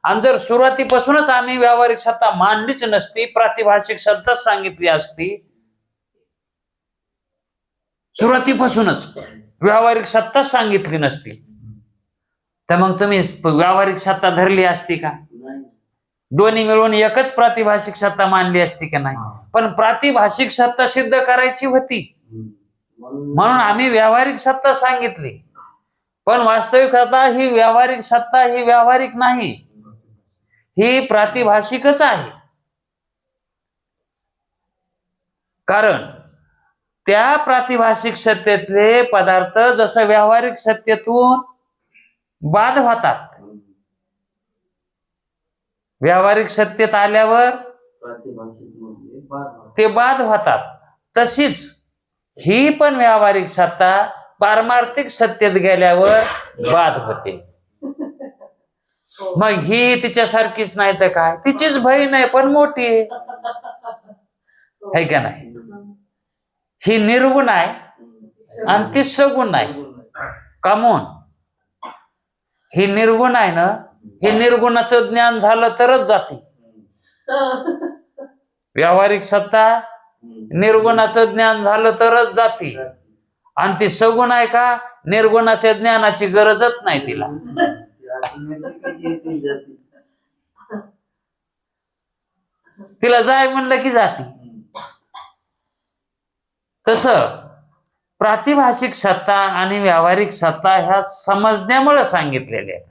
आणि जर सुरुवातीपासूनच आम्ही व्यावहारिक सत्ता मानलीच नसती, प्रातिभाषिक सत्ताच सांगितली असती, सुरुवातीपासूनच व्यावहारिक सत्ताच सांगितली नसती, तर मग तुम्ही व्यावहारिक सत्ता धरली असती का? दोन्ही मिळून एकच प्रातिभाषिक सत्ता मानली असती का नाही? पण प्रातिभाषिक सत्ता सिद्ध करायची होती म्हणून आम्ही व्यावहारिक सत्ता सांगितली. पण वास्तविक ही व्यावहारिक सत्ता ही व्यावहारिक नाही, ही प्रातिभाषिकच आहे. कारण त्या प्रातिभाषिक सत्तेतले पदार्थ जसं व्यावहारिक सत्तेतून बाद होतात, व्यावहारिक सत्तेत आल्यावर ते बाद होतात, तशीच ही पण व्यावहारिक सत्ता पारमार्थिक सत्तेत गेल्यावर बाद होते. मग ही तिच्यासारखीच नाही तर काय, तिचीच बहीण आहे पण मोठी आहे का नाही? ही निर्गुण आहे आणि ती सगुण आहे. कामून ही निर्गुण आहे ना, हे निर्गुणाचं ज्ञान झालं तरच जाते. व्यावहारिक सत्ता निर्गुणाचं ज्ञान झालं तरच जाते. आणि ती सगुण आहे का, निर्गुणाच्या ज्ञानाची गरजच नाही तिला. तिला जाय म्हणलं की जाते. तसं प्रातिभाषिक सत्ता आणि व्यावहारिक सत्ता ह्या समजण्यामुळे सांगितलेल्या आहेत.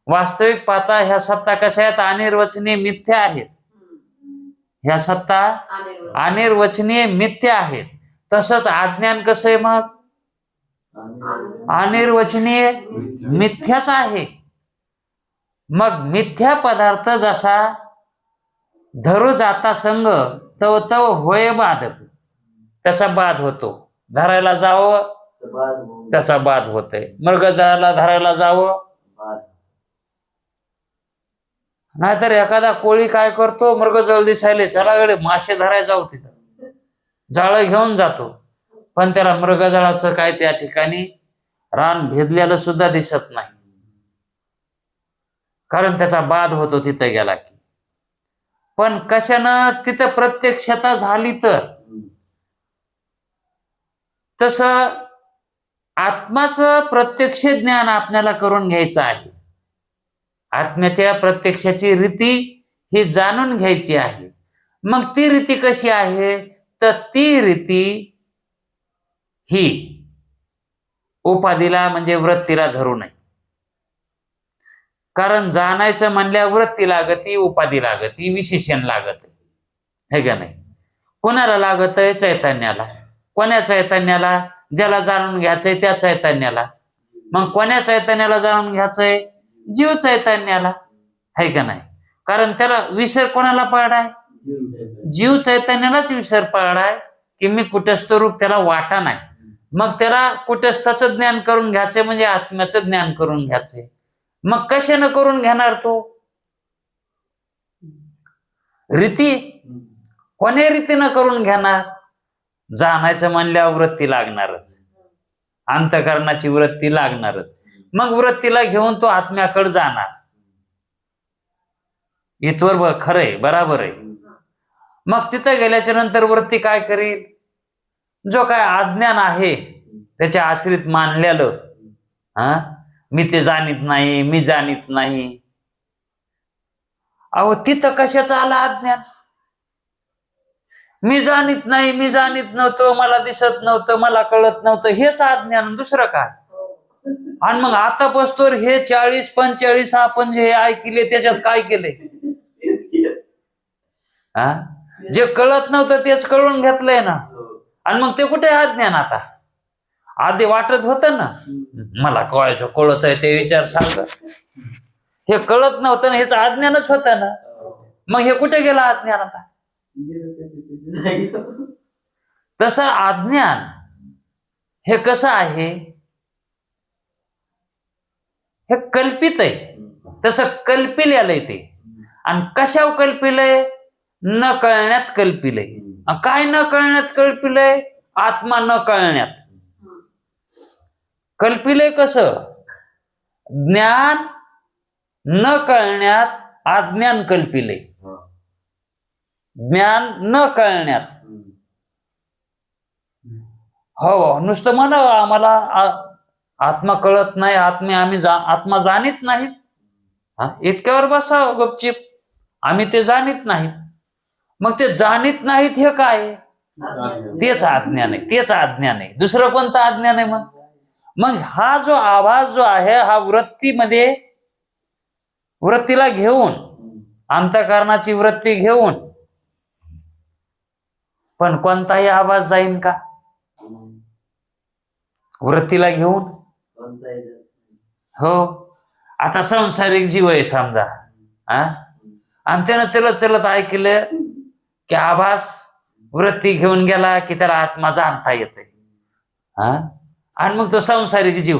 वास्तविक पाहता ह्या सत्ता कशा आहेत, अनिर्वचनीय मिथ्या आहेत. ह्या सत्ता अनिर्वचनीय मिथ्या आहेत. तसंच अज्ञान कसं आहे, मग अनिर्वचनीय मिथ्याच आहे. मग मिथ्या पदार्थ जसा धरू जाता संग तव तव होय बाधक, त्याचा बाध होतो. धरायला जावं तर बाद होऊन त्याचा बाध होतोय. मृगजळाला धरायला जावं, बाद. नाहीतर एखादा कोळी काय करतो, मृगजळ दिसायले चला गडे मासे धरायला जाऊ, तिथं जाळं घेऊन जातो, पण त्याला मृगजळाचं काय त्या ठिकाणी रान भेदलेलं सुद्धा दिसत नाही, कारण त्याचा बाध होतो तिथं गेला की. पण कशानं तिथं प्रत्यक्षता झाली तर तसं आत्माचं प्रत्यक्ष ज्ञान आपल्याला करून घ्यायचं आहे. आत्म्याच्या प्रत्यक्षाची रीती ही जाणून घ्यायची आहे. मग ती रीती कशी आहे, तर ती रीती ही उपाधीला म्हणजे वृत्तीला धरू नये. कारण जाणायचं म्हणल्यावर वृत्ती लागती, उपाधी लागती, विशेषण लागत हे का नाही. कोणाला लागत आहे? चैतन्याला. कोण्या चैतन्याला? ज्याला जाणून घ्यायचंय त्या चैतन्याला. मग कोण्या चैतन्याला जाणून घ्यायचंय? जीव चैतन्याला, है का नाही. कारण त्याला विसर कोणाला पडलाय? जीव चैतन्यालाच विसर पडलाय की मी कुटस्थ रूप, त्याला वाटा नाही. मग त्याला कुटस्थाचं ज्ञान करून घ्यायचंय म्हणजे आत्म्याचं ज्ञान करून घ्यायचंय. मग कशानं करून घेणार तो? रीती कोण्या रीतीनं करून घेणार? जाणायचं म्हणल्यावर वृत्ती लागणारच, अंतःकरणाची वृत्ती लागणारच. मग वृत्तीला घेऊन तो आत्म्याकडे जाणार. इथवर खरंय, बराबर आहे. मग तिथं गेल्याच्या नंतर वृत्ती काय करील? जो काय अज्ञान आहे त्याच्या आश्रित मानलेलं, मी ते जाणीत नाही, मी जाणीत नाही. अहो तिथं कशाचं आलं अज्ञान? मी जाणीत नाही, मी जाणीत नव्हतं, मला दिसत नव्हतं, मला कळत नव्हतं, हेच अज्ञान, दुसरं काय? आणि मग आता बसतोर हे 40-45 आपण जे ऐकले त्याच्यात काय केले? जे कळत नव्हतं तेच कळून घेतलंय ना. आणि मग ते कुठे अज्ञान? आता आधी वाटत होतं ना मला कळायचं, कळत आहे ते विचार सांग, हे कळत नव्हतं ना, हेच अज्ञानच होतं ना. मग हे कुठे गेलं अज्ञान? आता तसं अज्ञान हे कसं आहे? हे कल्पित आहे, तसं कल्पिलेलंय ते. आणि कशावर कल्पिलंय? न कळण्यात कल्पिलंय. काय न कळण्यात कल्पिलंय? आत्मा न कळण्यात कल्पिलंय. कसं? ज्ञान न कळण्यात अज्ञान कल्पिलंय. ज्ञान न कळण्यात. हो, नुसतं म्हणावं आम्हाला आत्मा कळत नाही, आत्मा जाणीत नाहीत, इतक्यावर बसावं गपचिप, आम्ही ते जाणीत नाहीत. मग ते जाणीत नाहीत हे काय? तेच अज्ञान आहे, तेच अज्ञान आहे. दुसरं कोणतं अज्ञान आहे? मग हा जो आभास जो आहे हा वृत्तीमध्ये, वृत्तीला घेऊन, अंतःकरणाची वृत्ती घेऊन, पण कोणताही आभास जाईन का? वृत्तीला घेऊन हो. आता संसारिक जीव आहे समजा, आणि त्यानं चलत चलत ऐकलं की आभास वृत्ती घेऊन गेला की त्याला आत्मा जाणता येते. आणि मग तो संसारिक जीव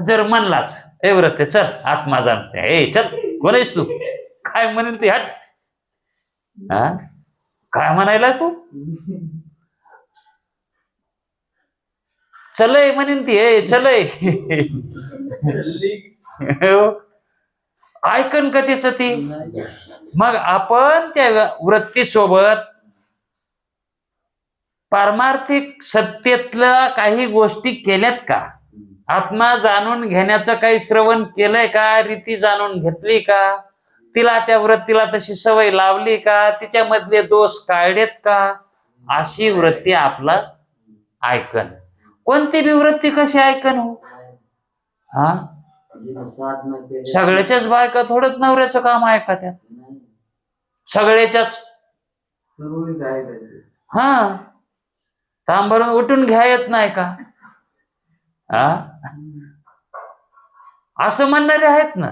जर म्हणलाच, ए वृत्ती चल आत्मा जाणते, ए चल कोण आहेस तू, काय म्हणेल ती, हट, काय म्हणायला तू, चलय म्हणेन ती, ए चलय, ऐकन का त्याच ती? मग आपण त्या वृत्तीसोबत पारमार्थिक सत्तेतल्या काही गोष्टी केल्यात का? आत्मा जाणून घेण्याचं काही श्रवण केलंय का? रीती जाणून घेतली का? तिला, त्या वृत्तीला तशी सवय लावली का? तिच्यामधले दोष काढलेत का? अशी वृत्ती आपलं ऐकन. कोणती बी वृत्ती कशी ऐकन हो? सगळ्याच्याच बायका थोडंच नवऱ्याचं काम ऐकत, सगळ्याच्याच. तांबरून उठून घ्या येत नाही का? असं म्हणणारे आहेत ना.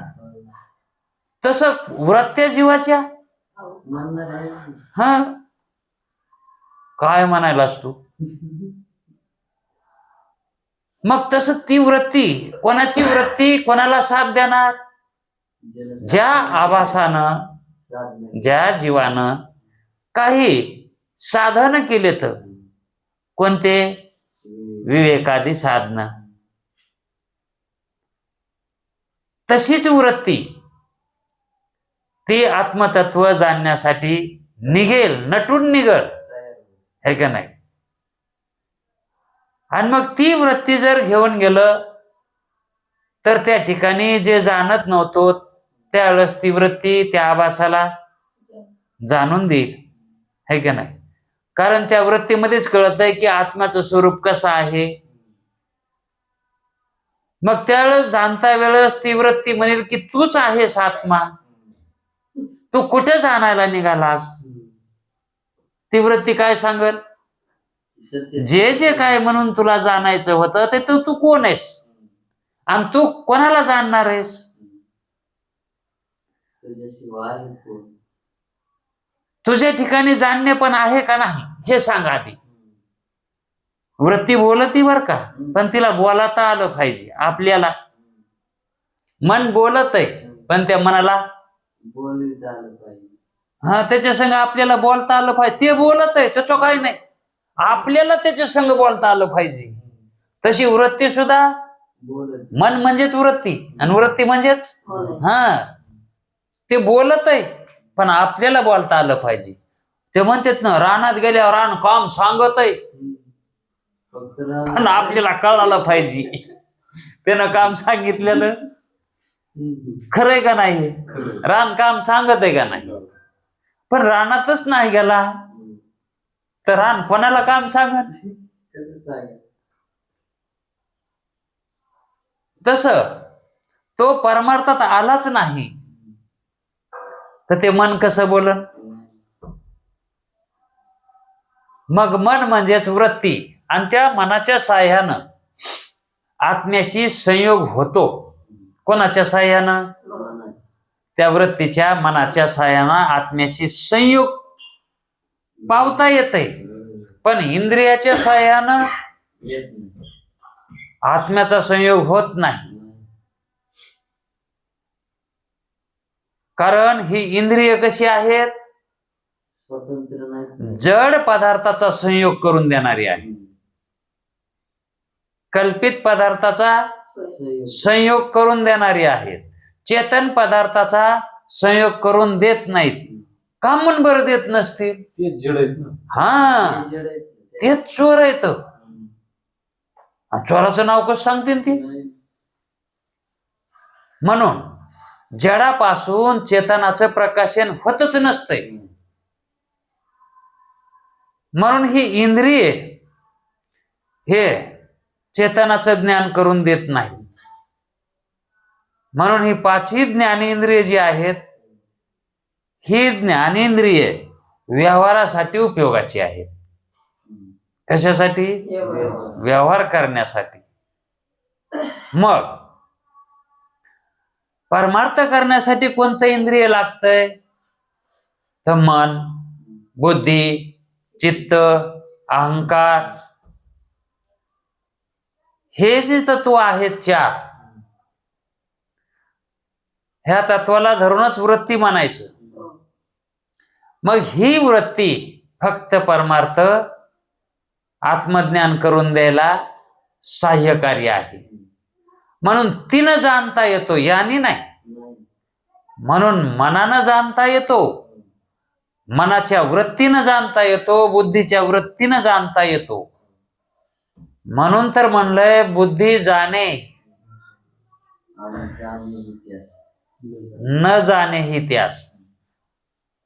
तसं वृत्त्या जीवाच्या म्हणणार आहे. हा काय म्हणायलास तू? मग तसं ती वृत्ती, कोणाची वृत्ती कोणाला साथ देणार? ज्याला ज्या आभासानं, साथ नाही. ज्या जीवानं काही साधन केले, तर कोणते? विवेकादी साधन. तशीच वृत्ती ती आत्मतत्व जाणण्यासाठी निघेल, नटून निघल, है का नाही? आणि मग ती वृत्ती जर घेऊन गेलं तर त्या ठिकाणी जे जाणत नव्हतो त्यावेळेस ती वृत्ती त्या आभासाला जाणून देईल, है का नाही? कारण त्या वृत्तीमध्येच कळत आहे की आत्म्याचं स्वरूप कसं आहे. मग त्यावेळेस जाणता वेळेस ती वृत्ती म्हणेल की तूच आहेस आत्मा, तू कुठे जाणायला निघालास? ती वृत्ती काय सांगल? सत्य जे जे काय म्हणून तुला जाणायचं होतं ते तू कोण आहेस आणि तू कोणाला जाणणार आहेस? तुझ्याशिवाय कोण? तुझ्या ठिकाणी जाणणे पण आहे का नाही हे सांग आधी. वृत्ती बोलती बर का, पण तिला बोलाता आलं पाहिजे. आपल्याला मन बोलत आहे पण त्या मनाला बोलत आलं पाहिजे. हा त्याच्या संग आपल्याला बोलता आलं पाहिजे. ते बोलत आहे त्याचं काही नाही, आपल्याला त्याच्या संग बोलता आलं पाहिजे. तशी वृत्ती सुद्धा, बोलत मन म्हणजेच वृत्ती आणि वृत्ती म्हणजेच हा ते बोलत आहे पण आपल्याला बोलता आलं पाहिजे. ते म्हणतात ना, रानात गेल्यावर रान काम सांगत आहे फक्त पण आपल्याला कळालं पाहिजे त्यानं काम सांगितलेलं खरंय का नाही. रान काम सांगत आहे का नाही, पण रानातच नाही गेला तर रान कोणाला काम सांगत? कसं सांगा. तस तो परमार्थात आलाच नाही तर ते मन कसं बोलन? मग मन म्हणजेच वृत्ती आणि त्या मनाच्या साह्यानं आत्म्याशी संयोग होतो. कोणाच्या साह्यानं? मनाची. त्या वृत्तीच्या मनाच्या साह्यानं आत्म्याशी संयोग पावता येतंय, पण इंद्रियाच्या साह्यानं येत नाही. आत्म्याचा संयोग होत नाही. कारण ही इंद्रिय कशी आहेत? स्वतंत्र नाही. जड पदार्थाचा संयोग करून देणारी आहे, कल्पित पदार्थाचा संयोग. संयोग करून देणारी आहेत. चेतन पदार्थाचा संयोग करून देत नाहीत. का म्हणून बरं देत नसतील? ते जड आहेत ना. हा ते जड आहेत. तेच चोर आहेत. चोराचं नाव कसं सांगतील ती? नाही. म्हणून जडापासून चेतनाचं प्रकाशन होतच नसतंय. म्हणून ही इंद्रिय हे चेतनाचं ज्ञान करून देत नाही. म्हणून ही पाचही ज्ञानेंद्रिय जी आहेत ही ज्ञानेंद्रिय व्यवहारासाठी उपयोगाची आहेत. कशासाठी? व्यवहार करण्यासाठी. मग परमार्थ करण्यासाठी कोणतं इंद्रिय लागतंय? तर मन, बुद्धी, चित्त, अहंकार हे जे तत्व आहेत चार, ह्या तत्वाला धरूनच वृत्ती म्हणायचं. मग ही वृत्ती फक्त परमार्थ आत्मज्ञान करून द्यायला सहाय्यकारी आहे. म्हणून तिनं जाणता येतो, याने नाही. म्हणून मनानं जाणता येतो, मनाच्या वृत्तीनं जाणता येतो, बुद्धीच्या वृत्तीनं जाणता येतो. म्हणून तर म्हणलंय बुद्धी जाणे आणि जाणे इतिहास. न जाणे ही त्यास.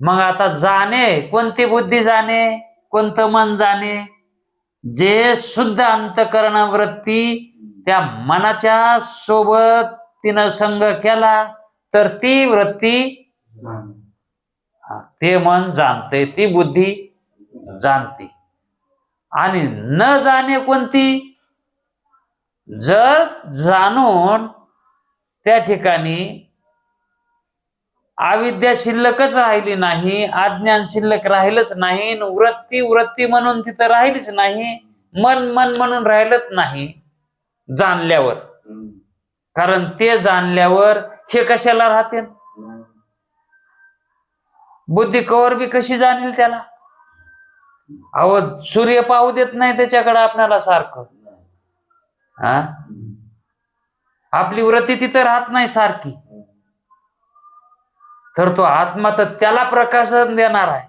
मग आता जाणे, कोणती बुद्धी जाणे, कोणतं मन जाणे? जे शुद्ध अंतकरण वृत्ती त्या मनाच्या सोबत तिनं संग केला तर ती वृत्ती, ते मन जाणते, ती बुद्धी जाणते. आणि न जाणे कोणती? जर जाणून त्या ठिकाणी अविद्या शिल्लकच राहिली नाही, अज्ञान शिल्लक राहिलंच नाही, वृत्ती वृत्ती म्हणून तिथं राहिलीच नाही, मन मन म्हणून राहिलंच नाही जाणल्यावर. कारण ते जाणल्यावर हे कशाला राहते? बुद्धी कवर बी कशी जाणील त्याला? अहो सूर्य पाहू देत नाही त्याच्याकडे आपल्याला सारखं. हा, आपली वृत्ती तिथं राहत नाही सारखी. तर तो आत्मा तर त्याला प्रकाश देणार आहे,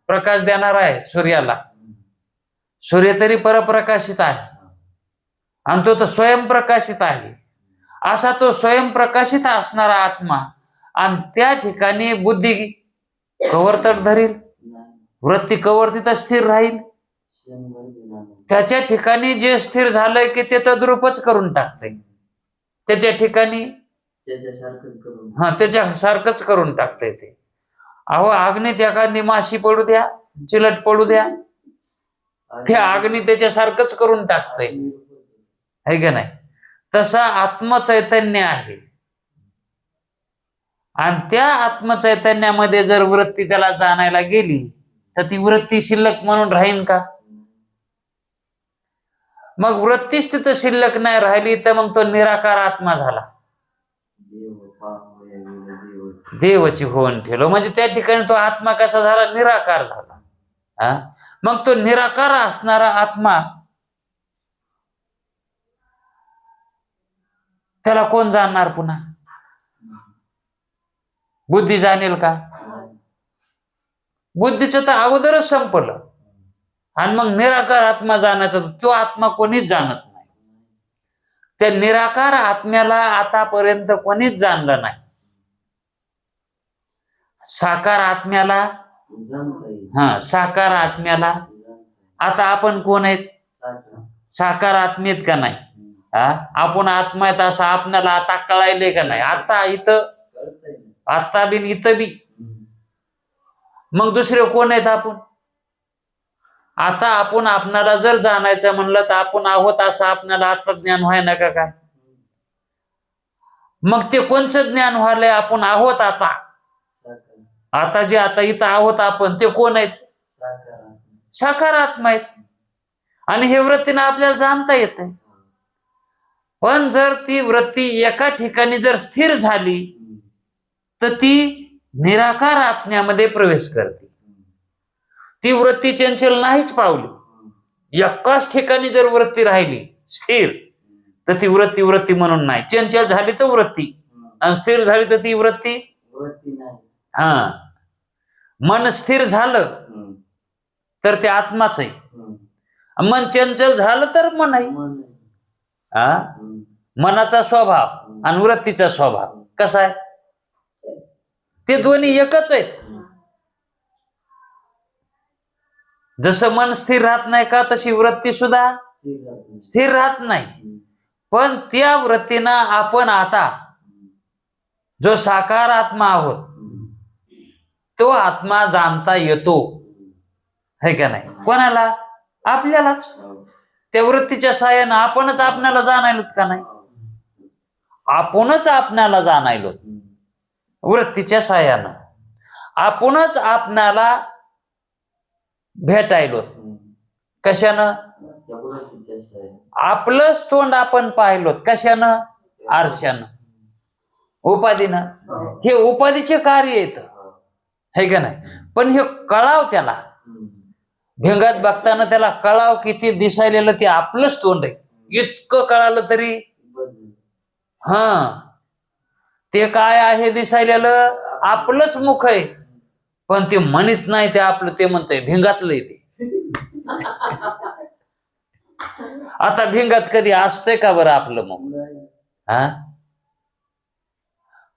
प्रकाश देणार आहे सूर्याला. सूर्य तरी परप्रकाशित आहे आणि तो तर स्वयंप्रकाशित आहे. असा तो स्वयंप्रकाशित असणारा आत्मा, आणि त्या ठिकाणी बुद्धी कवर तर धरील, वृत्ती कवर तिथं स्थिर राहील. त्याच्या ठिकाणी जे स्थिर झालंय की ते तद्रूपच करून टाकतंय. त्याच्या ठिकाणी त्याच्यासारखंच करून टाकतंय ते. अहो अग्नीत एखादी माशी पडू द्या, चिलट पडू द्या, ते अग्नी त्याच्यासारखंच करून टाकतंय, है का नाही? तसा आत्मचैतन्य आहे. आणि त्या आत्मचैतन्यामध्ये जर वृत्ती त्याला जाणायला गेली तर ती वृत्ती शिल्लक म्हणून राहील का? मग वृत्तीच तिथं शिल्लक नाही राहिली तर मग तो निराकार आत्मा झाला. देवची होऊन ठेवलो म्हणजे त्या ठिकाणी तो आत्मा कसा झाला? निराकार झाला. हा, मग तो निराकार असणारा आत्मा त्याला कोण जाणणार पुन्हा? बुद्धी जाणेल का? बुद्धीचं तर अगोदरच संपलं. आणि मग निराकार आत्मा जाण्याचा तो आत्मा कोणीच जाणत नाही. त्या निराकार आत्म्याला आतापर्यंत कोणीच जाणलं नाही. साकार आत्म्याला, साकार आत्म्याला आता आपण कोण आहेत? साकार आत्मेत का नाही? आपण आत्मा आहेत असं आपल्याला आता कळायले का नाही? आता इथं, आता बी इथं बी. मग दुसरे कोण आहेत आपण? आता आपण आपणाला जर जाणायचं म्हणलं तर आपण आहोत असं आपल्याला आता ज्ञान व्हाय ना का काय? मग ते कोणचं ज्ञान व्हायलंय? आपण आहोत आता. आता जे आता इथं आहोत आपण ते कोण आहेत? साकार आत्मा आहेत. आणि हे वृत्तीनं आपल्याला जाणता येते. पण जर ती वृत्ती एका ठिकाणी जर स्थिर झाली तर ती निराकार आत्म्यामध्ये प्रवेश करते. ती वृत्ती चंचल नाहीच पावली. एकाच ठिकाणी जर वृत्ती राहिली स्थिर तर ती वृत्ती वृत्ती म्हणून नाही. चंचल झाली तर वृत्ती, आणि स्थिर झाली तर ती वृत्ती नाही. हा, मन स्थिर झालं तर ते आत्माच आहे. मन चंचल झालं तर मन आहे. हा, मनाचा स्वभाव आणि वृत्तीचा स्वभाव कसा आहे? ते दोन्ही एकच आहेत. जसं मन स्थिर राहत नाही का तशी वृत्ती सुद्धा स्थिर राहत नाही. पण त्या वृत्तीनं आपण आता जो साकार आत्मा आहोत तो आत्मा जाणता येतो, है का नाही? कोणाला? आपल्यालाच. त्या वृत्तीच्या साहाय्यानं आपणच आपल्याला जाणायलो का नाही? आपणच आपल्याला जाणायलो वृत्तीच्या साहाय्यानं. आपणच आपल्याला भेटायलो कशानं? आपलंच तोंड आपण पाहिलो कशानं? आरशानं, उपाधीनं. हे उपाधीचे कार्य येत, है का नाही? पण हे कळाव त्याला भिंगात बघताना त्याला कळाव किती दिसायलेलं ते आपलंच तोंड आहे इतकं कळालं तरी ते काय आहे दिसायलेलं? आपलंच मुख आहे. पण ते म्हणत नाही ते आपलं, ते म्हणतंय भिंगातलंय ते. आता भिंगात कधी असतंय का बरं आपलं मुख?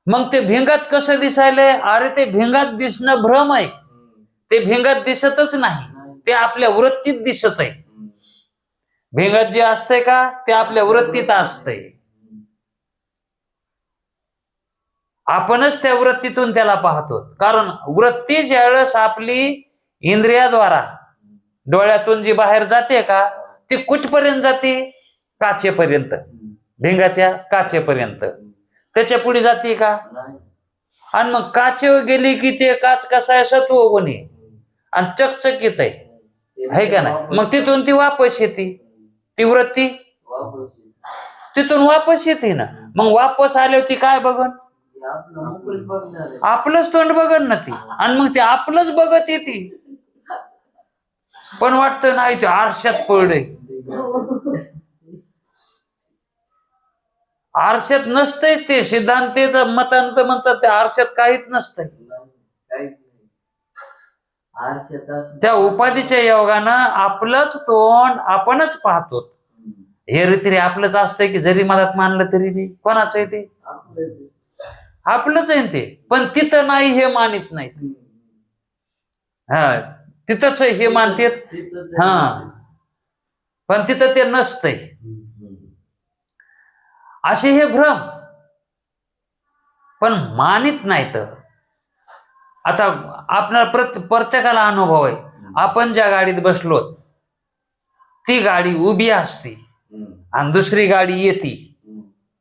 मग ते भिंगात कसं दिसायलंय? अरे ते भिंगात दिसणं भ्रम आहे. ते भिंगात दिसतच नाही, ते आपल्या वृत्तीत दिसत आहे. भिंगात जे असतंय का ते आपल्या वृत्तीत असतंय. आपणच त्या वृत्तीतून त्याला पाहतो. कारण वृत्ती ज्यावेळेस आपली इंद्रियाद्वारा डोळ्यातून जी बाहेर जाते का ती कुठपर्यंत जाते? काचेपर्यंत, भिंगाच्या काचेपर्यंत. त्याच्या पुढे जाते का? आणि मग काचेवर गेली की ते काच कसा आहे सत्व गुणी आणि चकचकीत आहे का नाही. मग तिथून ती वापस येते, ती वृत्ती वापस तिथून वापस येते ना. मग वापस आली होती काय बघन, आपलं मोकळीच बघणार आहे. आपलंच तोंड बघन ना ती. आणि मग ते आपलंच बघत येते. पण वाटतं नाही ते आरशात पडले, आरशात नसतंय ते. सिद्धांत मतांत म्हणतात ते आरशात काहीच नसतंय. काहीच नाही. आरशात असं- त्या उपाधीच्या योगानं आपलंच तोंड आपणच पाहतो. हे रीती आपलंच असतंय की जरी मनात मानलं तरी बी कोणाचं आहे ते, आपलंच. आपलंच आहे ते. पण तिथं नाही हे मानित नाही. हा तिथंच आहे हे मानतेत. तिथंच हा आहे. पण तिथं ते नसतंय. असे हे भ्रम पण मानित नाहीत. आता आपल्याला प्रत्येकाला अनुभव आहे. आपण ज्या गाडीत बसलो ती गाडी उभी असते आणि दुसरी गाडी येते,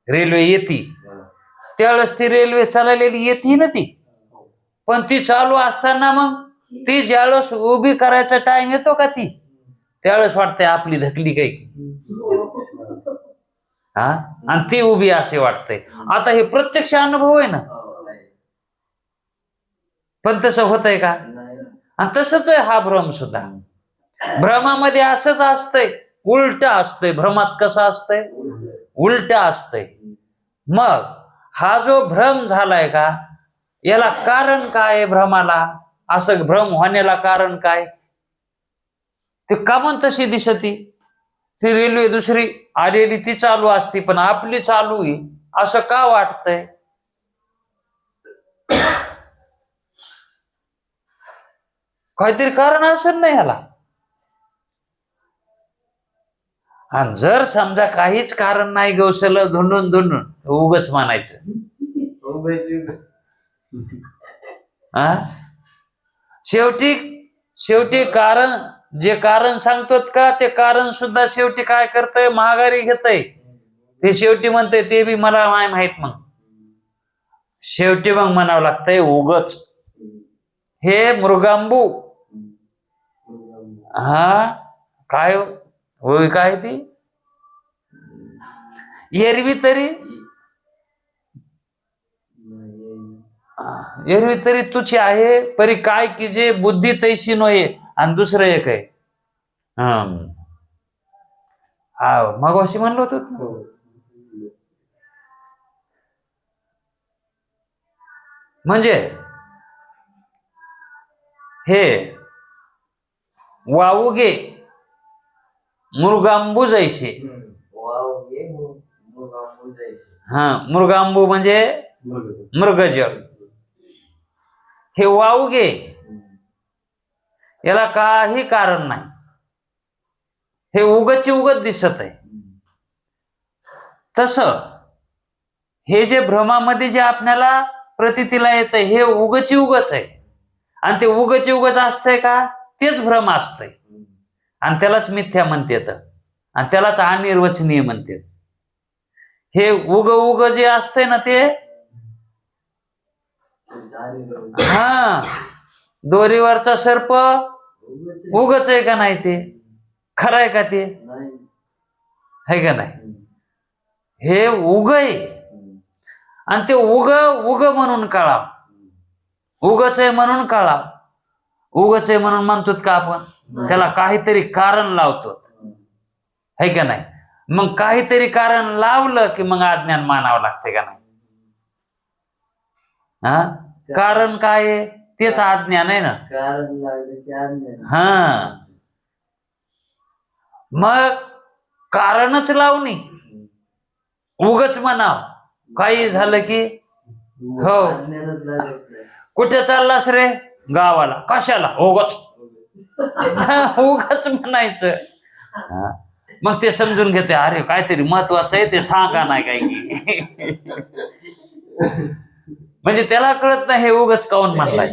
रेल्वे येते, त्यावेळेस ती रेल्वे चाललेली येते ना ती. पण ती चालू असताना मग ती ज्यावेळेस उभी करायचा टाइम येतो का ती त्यावेळेस वाटतंय आपली धकली काही, हा आणि ती उभी असे वाटतंय. आता हे प्रत्यक्ष अनुभव आहे ना. पण तसं होतंय का? आणि तसंच आहे हा भ्रम सुद्धा. भ्रमामध्ये असंच असतंय, उलट असतंय. भ्रमात कसं असतंय, उलट असतंय. मग हा जो भ्रम झालाय का याला कारण काय आहे भ्रमाला, असं भ्रम होण्याला कारण काय? ते का म्हणून तशी दिसती ती रेल्वे दुसरी आलेली ती चालू असती पण आपली चालू आहे असं का वाटतंय? काहीतरी कारण असेल ना याला. आणि जर समजा काहीच कारण नाही गवसलं धुंडून धुंडून उगच म्हणायचं. हा शेवटी कारण जे कारण सांगतोत का ते कारण सुद्धा शेवटी काय करतंय, माघारी घेतय. ते शेवटी म्हणतंय ते बी मला नाही माहित. मग शेवटी मग म्हणावं लागतंय उगच. हे मृगांबू हा काय होय काय ती एरवी तरी तुझी आहे परी काय की जे बुद्धी तैशी नये. आणि दुसरं एक आहे मग अशी म्हणलो होतो म्हणजे हे वाऊगे मृगांबू जैसे. हा मृगांबू म्हणजे मृगजळ. हे वाऊगे याला काही कारण नाही, हे उगच उगत दिसत आहे. तसं हे जे भ्रमामध्ये जे आपल्याला प्रतीतीला येत हे उगच आहे. आणि ते उगच असतंय का तेच भ्रम असतंय. आणि त्यालाच मिथ्या म्हणतात आणि त्यालाच अनिर्वचनीय म्हणतात. हे उग जे असतंय ना ते हा दोरीवरचा सर्प उगच आहे का नाही, ते खरं आहे का ते आहे का नाही. हे उग आहे आणि ते उग म्हणून कळा, उगच आहे म्हणून कळा. उगच आहे म्हणून म्हणतो का आपण त्याला काहीतरी कारण लावतो है का नाही. मग काहीतरी कारण लावलं की मग अज्ञान मानावं लागते का नाही. हा कारण काय आहे तेच अज्ञान आहे ना. हा मग कारणच लावणी उगच म्हणाव काही झालं की हो कुठे चाललास रे गावाला, कशाला उगच उगच म्हणायचं. मग ते समजून घेते अरे काहीतरी महत्वाचं आहे ते सांगा नाही काय की म्हणजे त्याला कळत नाही हे उगच काऊन म्हणलाय.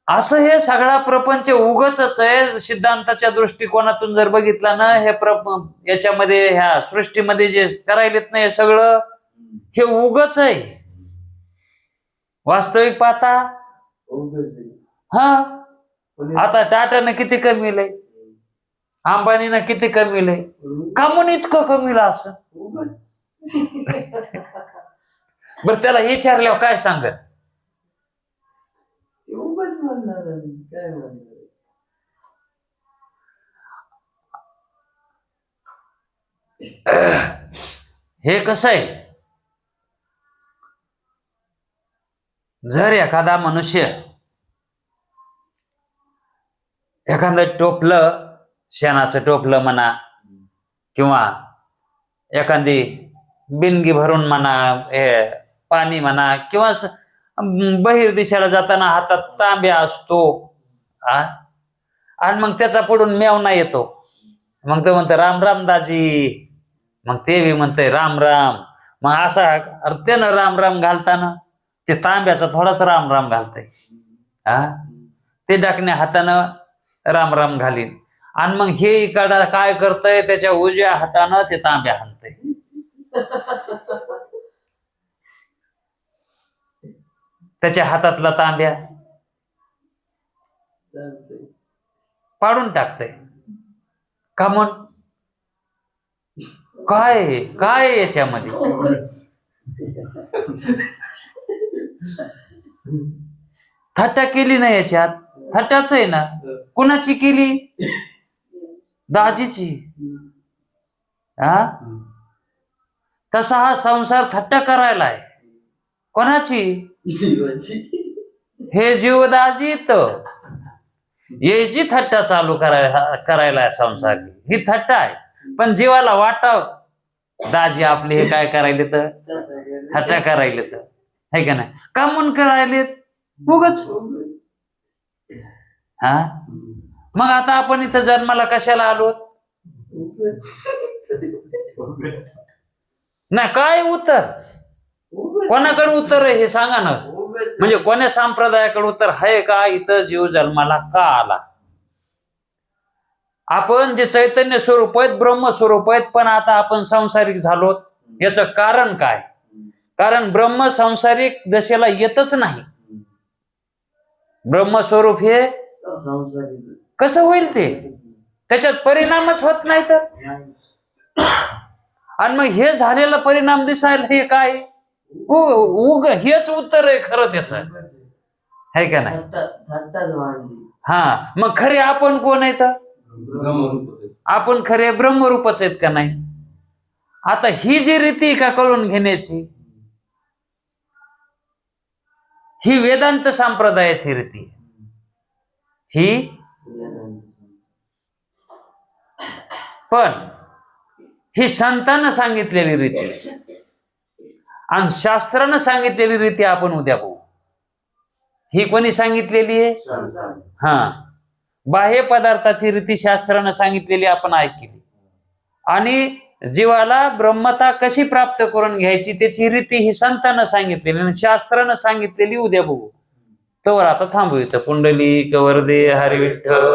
असं हे सगळा प्रपंच उगच आहे. सिद्धांताच्या दृष्टिकोनातून जर बघितलं ना हे याच्यामध्ये ह्या सृष्टीमध्ये जे करायलेत ना हे सगळं हे उगच आहे. वास्तविक पाहता उगाच आहे. हा पण आता टाटानं किती कमीलंय, अंबानीनं किती कमीलंय, का म्हणून इतकं कमीला असं? उगाच. बरं त्याला विचारल्यावर काय सांगत? ते उगाच म्हणणार आहे. काय म्हणणार आहे? हे कसं आहे, जर एखादा मनुष्य एखादं टोपलं, शेणाचं टोपलं म्हणा, किंवा एखादी बिनगी भरून म्हणा, पाणी म्हणा, किंवा बहिर दिशेला जाताना हातात तांब्या असतो, आणि मग त्याचा पुढून मेवना येतो, मग तो म्हणतो राम राम दाजी, मग ते बी म्हणतंय राम राम. मग असा त्यानं राम राम घालताना ते तांब्याचा थोडाच राम राम घालतंय, ते डाकण्या हातानं राम राम घालीन, आणि मग हे इकडं काय करतंय, त्याच्या उजव्या हातानं ते तांब्या हाणतंय. त्याच्या हातातला तांब्या चालतंय. पाडून टाकतंय. का म्हण? काय काय याच्यामध्ये थट्टा केली ना याच्यात? थट्टाच आहे ना. कुणाची केली? दाजीची. तसा हा संसार थट्टा करायला आहे. कोणाची? जीवाची. हे जीव दाजी तर ये जी थट्टा चालू करायला आहे संसार, ही थट्टा आहे. पण जीवाला वाटाव दाजी आपले हे काय करायले तर थट्टा करायले तर, है का नाही? का म्हणून करायलेत? उगच. मग आता आपण इथं जन्माला कशाला आलो? ना काय उत्तर? कोणाकडे उत्तर आहे हे सांगा ना. म्हणजे कोण्या संप्रदायाकडे उत्तर आहे का इथं जीव जन्माला का आला? आपण जे चैतन्य स्वरूप आहेत, ब्रह्मस्वरूप आहेत, पण आता आपण संसारिक झालो. याचं कारण काय? कारण ब्रह्म संसारिक दशेला येतच नाही. ब्रह्मस्वरूप हे कसं होईल? ते त्याच्यात परिणामच होत नाही तर. आणि मग हे झालेला परिणाम दिसायला हे काय? हेच उत्तर आहे खरं त्याचं, है का नाही? मग खरे आपण कोण आहेत? आपण खरे ब्रह्मरूपच आहेत का नाही? आता ही जी रीती का कळून घेण्याची, ही वेदांत संप्रदायाची रीती, ही पण ही संतांना सांगितलेली रीती आणि शास्त्रानं सांगितलेली रीती आपण उद्या बघू. ही कोणी सांगितलेली आहे? बाह्य पदार्थाची रीती शास्त्रानं सांगितलेली आपण ऐकली, आणि जीवाला ब्रह्मता कशी प्राप्त करून घ्यायची त्याची रीती ही संतांना सांगितलेली आणि शास्त्रानं सांगितलेली उद्या बघू. तर आता थांबू इथं. पुंडलिक वरदे हरी विठ्ठल.